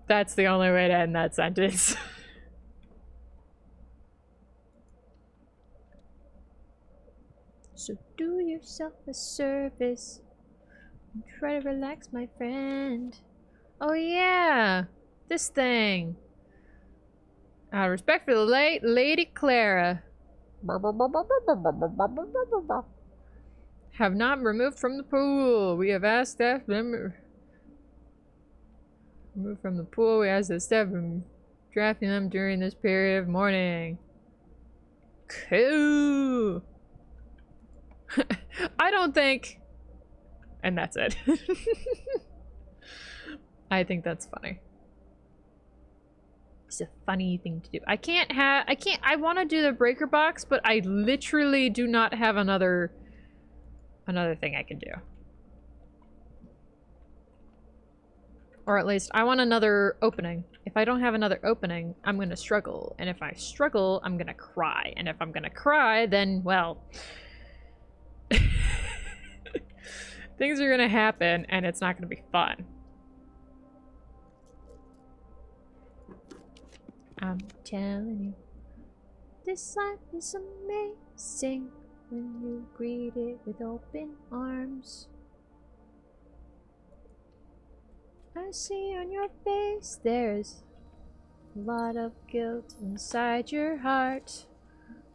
That's the only way to end that sentence. So do yourself a service and try to relax, my friend. Oh yeah, this thing. Out of respect for the late Lady Clara. Have not removed from the pool. We have asked staff member removed from the pool. We asked the staff from drafting them during this period of mourning. Cool. I don't think, and that's it. I think that's funny. It's a funny thing to do. I want to do the breaker box, but I literally do not have another thing I can do. Or at least, I want another opening. If I don't have another opening, I'm gonna struggle. And if I struggle, I'm gonna cry. And if I'm gonna cry, then, well... things are gonna happen, and it's not gonna be fun. I'm telling you. This life is amazing when you greet it with open arms. I see on your face there's a lot of guilt inside your heart.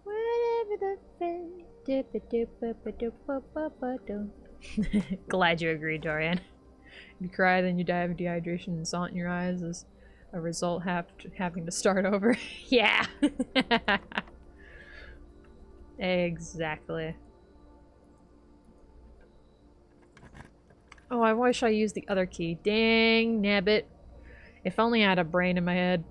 Whatever the Glad you agreed, Dorian. If you cry, then you die of dehydration and salt in your eyes as a result having to start over. Yeah! Exactly. Oh, I wish I used the other key. Dang nabbit. If only I had a brain in my head.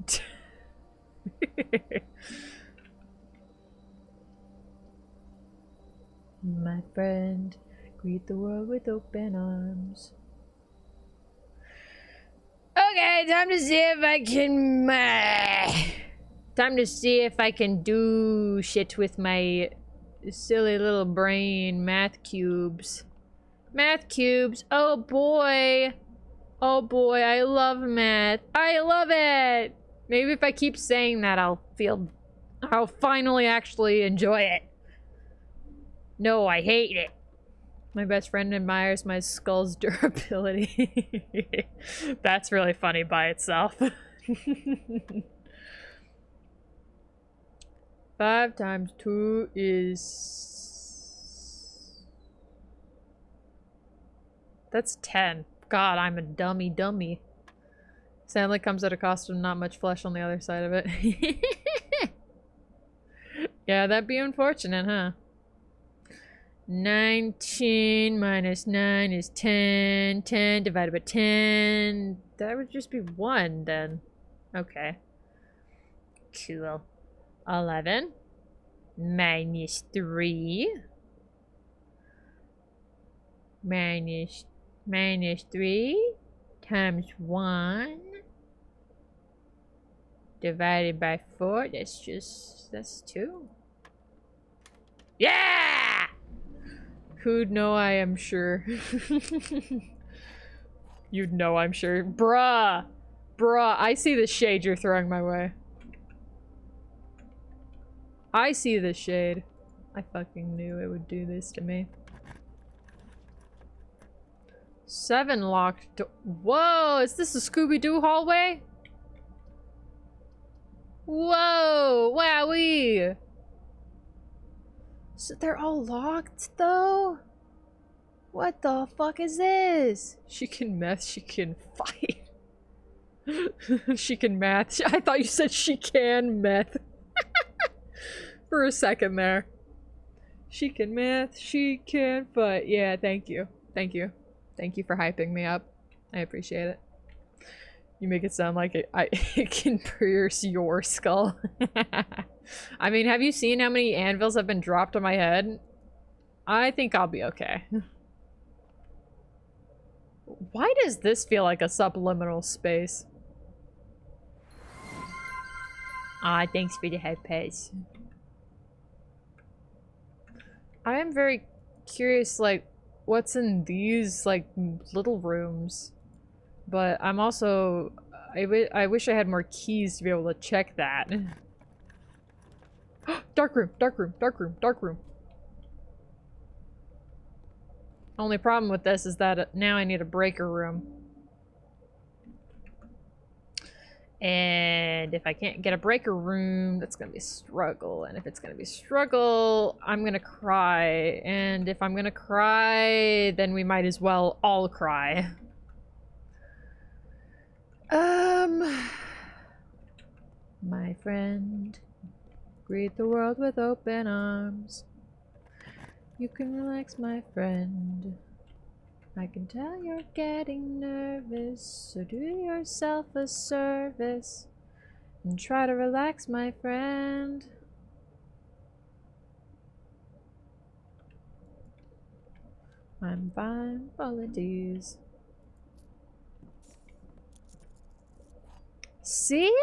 My friend, greet the world with open arms. Okay, time to see if I can... time to see if I can do shit with my silly little brain. Math cubes. Math cubes. Oh boy. Oh boy, I love math. I love it! Maybe if I keep saying that, I'll finally actually enjoy it. No, I hate it. My best friend admires my skull's durability. That's really funny by itself. 5 times 2 is... That's 10. God, I'm a dummy. Sadly comes at a cost of not much flesh on the other side of it. Yeah, that'd be unfortunate, huh? 19 minus 9 is 10. 10 divided by 10. That would just be 1 then. Okay. Cool. 11 minus 3 minus 3 times 1 divided by 4. That's 2. Yeah! Who'd know, I am sure. You'd know, I'm sure. Bruh! I see the shade you're throwing my way. I see the shade. I fucking knew it would do this to me. 7 locked door. Whoa! Is this a Scooby-Doo hallway? Whoa! Wowee! So they're all locked, though? What the fuck is this? She can meth, she can fight. She can math. I thought you said she can meth. For a second there. She can math, she can fight. Yeah, thank you. Thank you. Thank you for hyping me up. I appreciate it. You make it sound like it can pierce your skull. I mean, have you seen how many anvils have been dropped on my head? I think I'll be okay. Why does this feel like a subliminal space? Ah, thanks for the head pace. I am very curious, like, what's in these, like, little rooms. But I'm also... I wish I had more keys to be able to check that. Dark room, dark room, dark room, dark room. Only problem with this is that now I need a breaker room. And if I can't get a breaker room, that's gonna be a struggle. And if it's gonna be a struggle, I'm gonna cry. And if I'm gonna cry, then we might as well all cry. My friend, greet the world with open arms. You can relax, my friend. I can tell you're getting nervous, so do yourself a service and try to relax, my friend. I'm fine, apologies. See?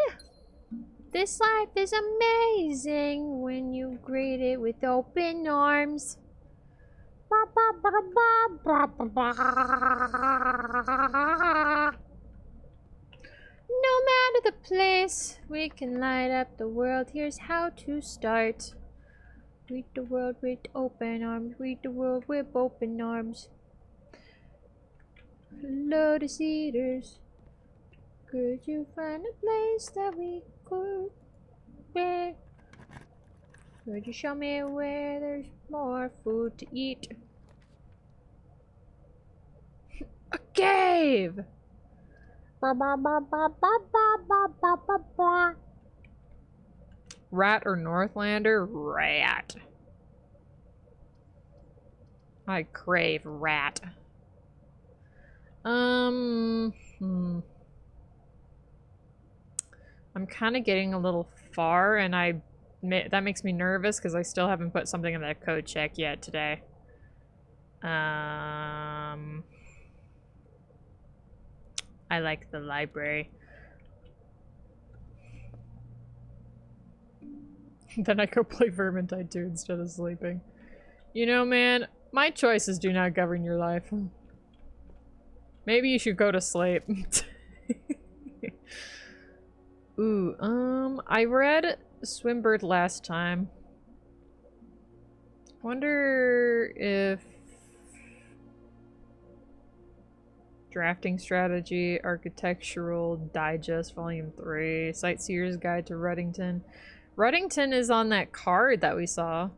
This life is amazing when you greet it with open arms. No matter the place, we can light up the world. Here's how to start. Greet the world with open arms. Greet the world with open arms. Lotus Eaters, could you find a place that we could be? Could you show me where there's more food to eat? A cave! Rat or Northlander? Rat. I crave rat. I'm kind of getting a little far, and that makes me nervous because I still haven't put something in that code check yet today. I like the library. Then I go play Vermintide 2 instead of sleeping. You know, man, my choices do not govern your life. Maybe you should go to sleep. Ooh, I read Swimbird last time. Wonder if Drafting Strategy, Architectural Digest, Volume 3, Sightseer's Guide to Ruddington. Ruddington is on that card that we saw.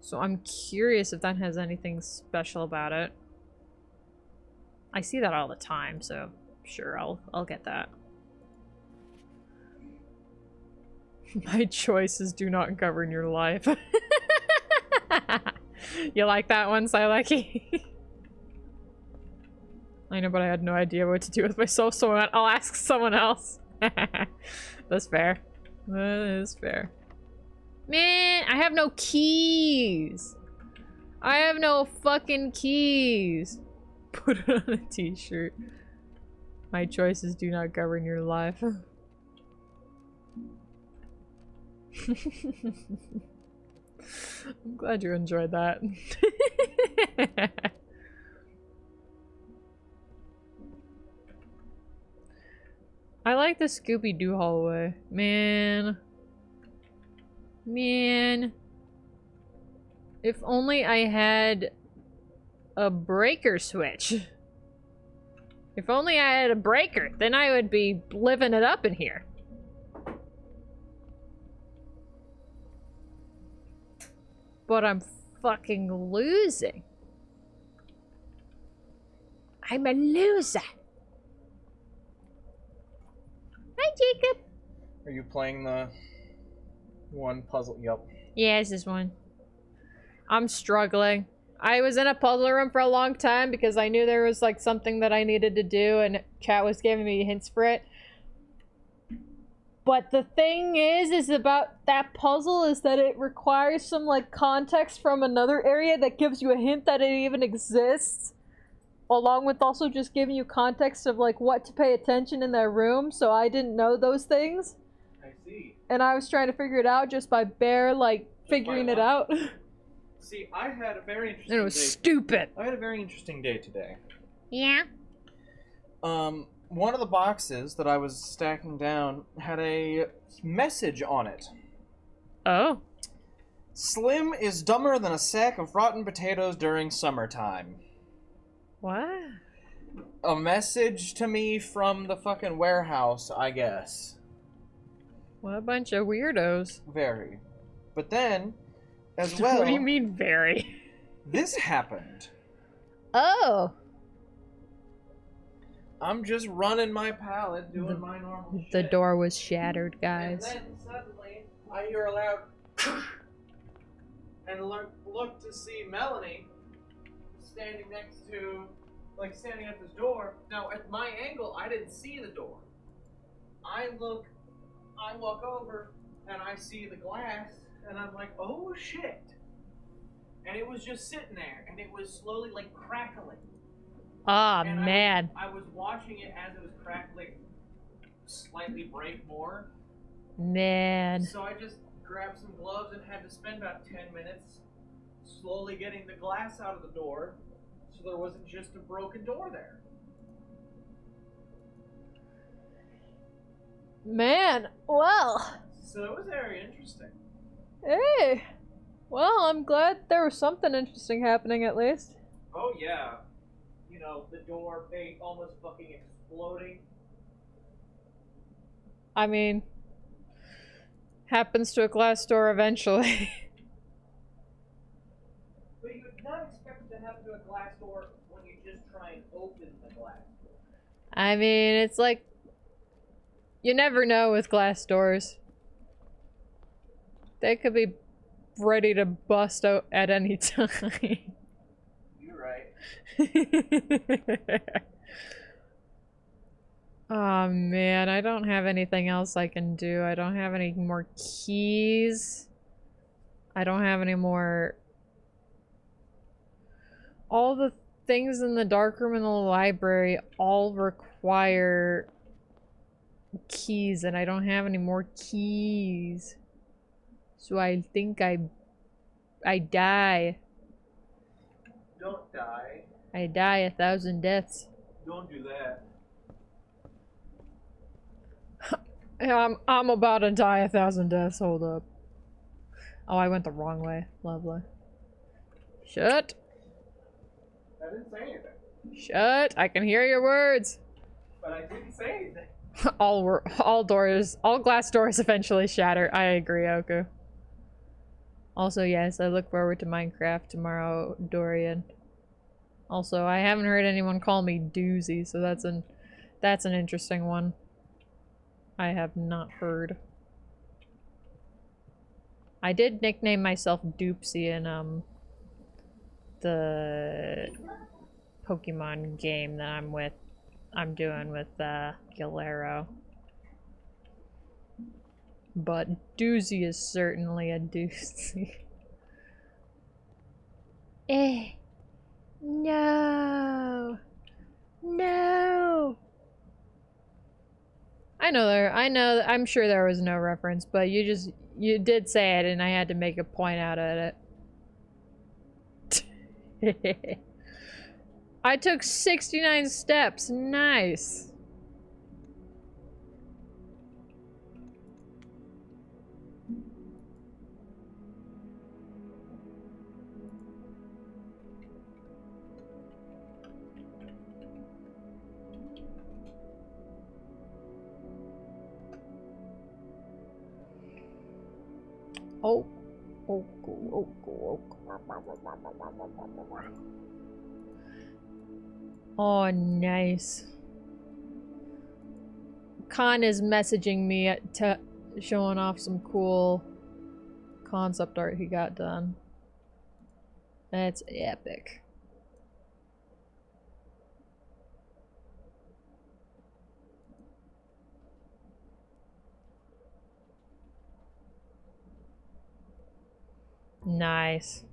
So I'm curious if that has anything special about it. I see that all the time, so sure, I'll get that. My choices do not govern your life. You like that one, Sileki? I know, but I had no idea what to do with myself, so I'll ask someone else. That's fair. That is fair. Man, I have no keys. I have no fucking keys. Put it on a t-shirt. My choices do not govern your life. I'm glad you enjoyed that. I like the Scooby-Doo hallway. Man. If only I had a breaker switch. If only I had a breaker, then I would be living it up in here. But I'm fucking losing. I'm a loser. Hi, Jacob. Are you playing the one puzzle? Yep. Yeah, it's this one. I'm struggling. I was in a puzzle room for a long time because I knew there was like something that I needed to do and chat was giving me hints for it. But the thing is about that puzzle is that it requires some like context from another area that gives you a hint that it even exists. Along with also just giving you context of like what to pay attention in that room, so I didn't know those things. I see. And I was trying to figure it out just by bare like figuring it out. See, I had a very interesting And it was day. stupid. I had a very interesting day today. Yeah? One of the boxes that I was stacking down had a message on it. Oh. Slim is dumber than a sack of rotten potatoes during summertime. What? A message to me from the fucking warehouse, I guess. What a bunch of weirdos. Very. But then, as well... What do you mean, very? This happened. Oh! I'm just running my pallet, doing my normal shit. The door was shattered, guys. And then suddenly, I hear a loud and look to see Melanie standing next to, like, standing at this door. Now, at my angle, I didn't see the door. I walk over, and I see the glass, and I'm like, oh shit. And it was just sitting there, and it was slowly, like, crackling. Ah, And man. I was watching it as it was crackling slightly break more. Man. So I just grabbed some gloves and had to spend about 10 minutes slowly getting the glass out of the door so there wasn't just a broken door there. Man, well. So it was very interesting. Hey. Well, I'm glad there was something interesting happening at least. Oh yeah. You know, the door almost fucking exploding. I mean, happens to a glass door eventually. But you would not expect it to happen to a glass door when you just try and open the glass door. I mean, it's like, you never know with glass doors. They could be ready to bust out at any time. You're right. Oh man, I don't have anything else I can do. I don't have any more keys. I don't have any more... All the things in the darkroom and the library all require keys, and I don't have any more keys. So I think I die. Don't die. I die 1,000 deaths. Don't do that. I'm about to die 1,000 deaths. Hold up. Oh, I went the wrong way. Lovely. Shut. I didn't say anything. Shut. I can hear your words. But I didn't say anything. all glass doors eventually shatter. I agree, Oku. Also, yes, I look forward to Minecraft tomorrow, Dorian. Also, I haven't heard anyone call me Doozy, so that's an interesting one. I have not heard. I did nickname myself Doopsy in the Pokemon game that I'm doing with Galero. But Doozy is certainly a doozy. No. No. I'm sure there was no reference, but you did say it and I had to make a point out at it. I took 69 steps. Nice. Oh, nice. Khan is messaging me showing off some cool concept art he got done. That's epic. Nice.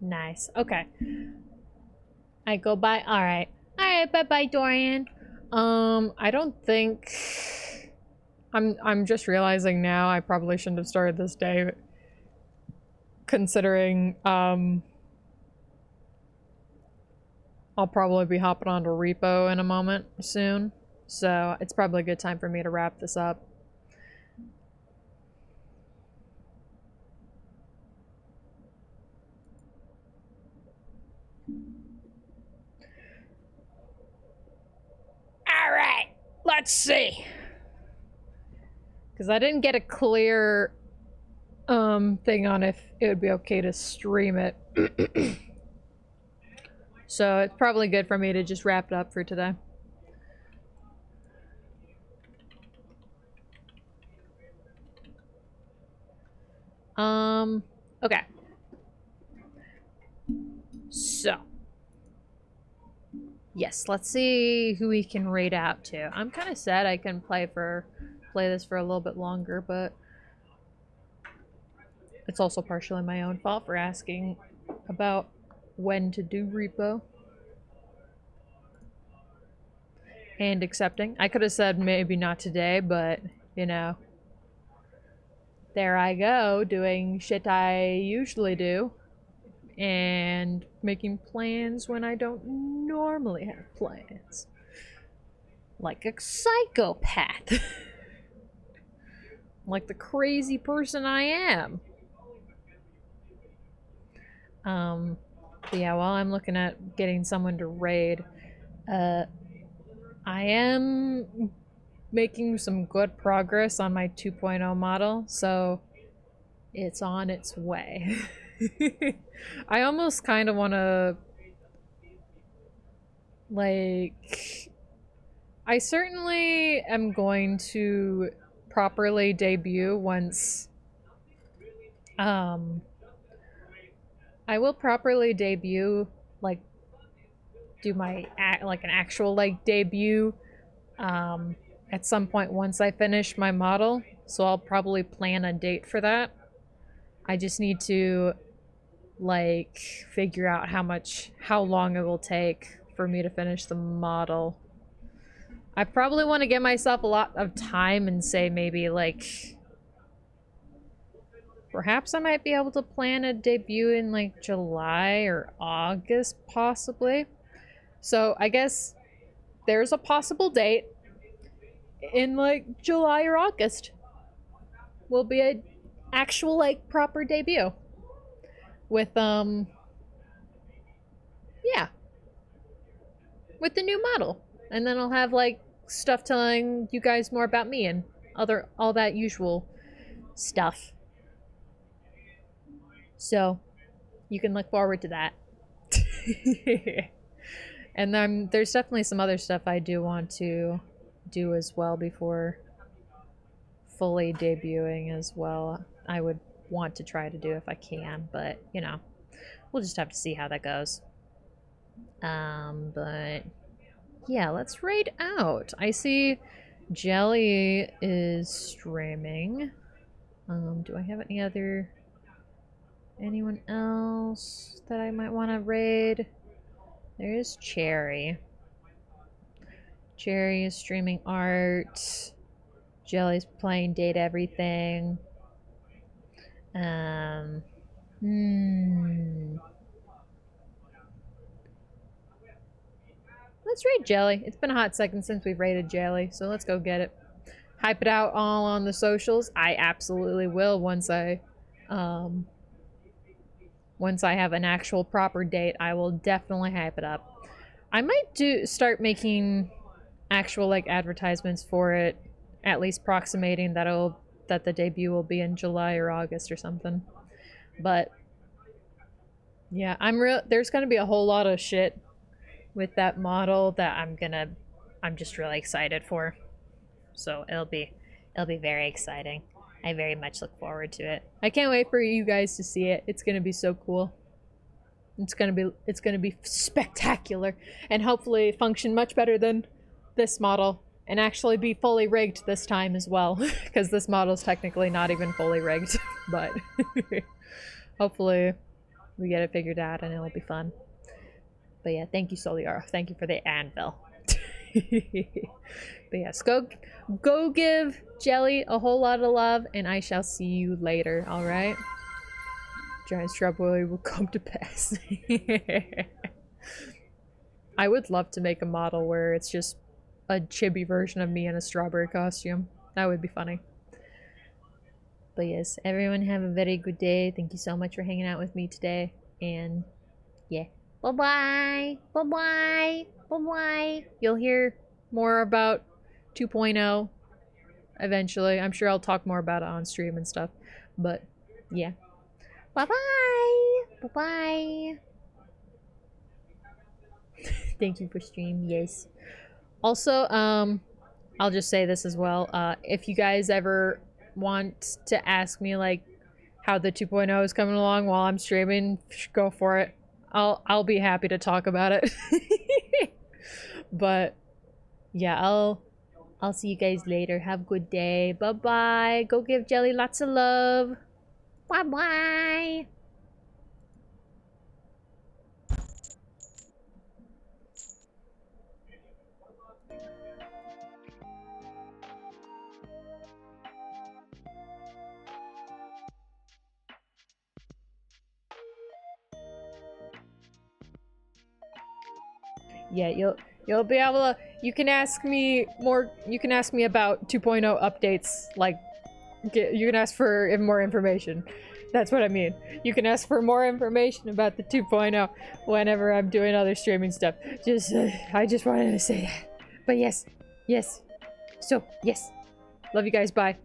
Nice. Okay. I go by. Alright. Alright, bye-bye, Dorian. I don't think... I'm just realizing now I probably shouldn't have started this day, considering, I'll probably be hopping onto Repo in a moment soon. So, it's probably a good time for me to wrap this up. Alright, let's see. Because I didn't get a clear thing on if it would be okay to stream it. So it's probably good for me to just wrap it up for today. Okay. So. Yes, let's see who we can raid out to. I'm kind of sad I can play this for a little bit longer, but it's also partially my own fault for asking about when to do repo. And accepting. I could have said maybe not today, but, you know. There I go, doing shit I usually do. And making plans when I don't normally have plans. Like a psychopath. Like the crazy person I am. But yeah, while I'm looking at getting someone to raid, I am making some good progress on my 2.0 model, so it's on its way. I almost kind of want to, like, I certainly am going to properly debut once, I will properly debut, like, do my like an actual like debut at some point once I finish my model, so I'll probably plan a date for that. I just need to like figure out how long it will take for me to finish the model. I probably want to give myself a lot of time and say maybe like perhaps I might be able to plan a debut in like July or August possibly. So I guess there's a possible date in like July or August. Will be a actual like proper debut with yeah, with the new model, and then I'll have like stuff telling you guys more about me and all that usual stuff. So you can look forward to that. And then there's definitely some other stuff I do want to do as well before fully debuting as well. I would want to try to do if I can, but you know, we'll just have to see how that goes. But yeah, let's raid out. I see Jelly is streaming. Do I have anyone else that I might want to raid? There is Cherry. Cherry is streaming art. Jelly's playing Date Everything. Let's raid Jelly. It's been a hot second since we've raided Jelly, so let's go get it. Hype it out all on the socials. I absolutely will once I have an actual proper date. I will definitely hype it up. I might start making actual like advertisements for it, at least approximating that the debut will be in July or August or something. But yeah, there's gonna be a whole lot of shit with that model that I'm just really excited for. So it'll be very exciting. I very much look forward to it. I can't wait for you guys to see it. It's gonna be so cool. It's gonna be spectacular, and hopefully function much better than this model, and actually be fully rigged this time as well, because this model is technically not even fully rigged. But hopefully we get it figured out and it'll be fun. But yeah, thank you, Soliar. Thank you for the anvil. But yes, go give Jelly a whole lot of love, and I shall see you later, alright? Giant strawberry will come to pass. I would love to make a model where it's just a chibi version of me in a strawberry costume. That would be funny. But yes, everyone have a very good day. Thank you so much for hanging out with me today. And yeah. Bye-bye. Bye-bye. Bye-bye. You'll hear more about 2.0 eventually. I'm sure I'll talk more about it on stream and stuff. But yeah. Bye-bye. Bye-bye. Thank you for stream. Yes. Also, I'll just say this as well. If you guys ever want to ask me like how the 2.0 is coming along while I'm streaming, go for it. I'll be happy to talk about it. But yeah, I'll see you guys later. Have a good day. Bye bye. Go give Jelly lots of love. Bye-bye. Yeah, you'll be able to. You can ask me more. You can ask me about 2.0 updates. Like, you can ask for more information. That's what I mean. You can ask for more information about the 2.0 whenever I'm doing other streaming stuff. I just wanted to say that. But yes. So, yes. Love you guys. Bye.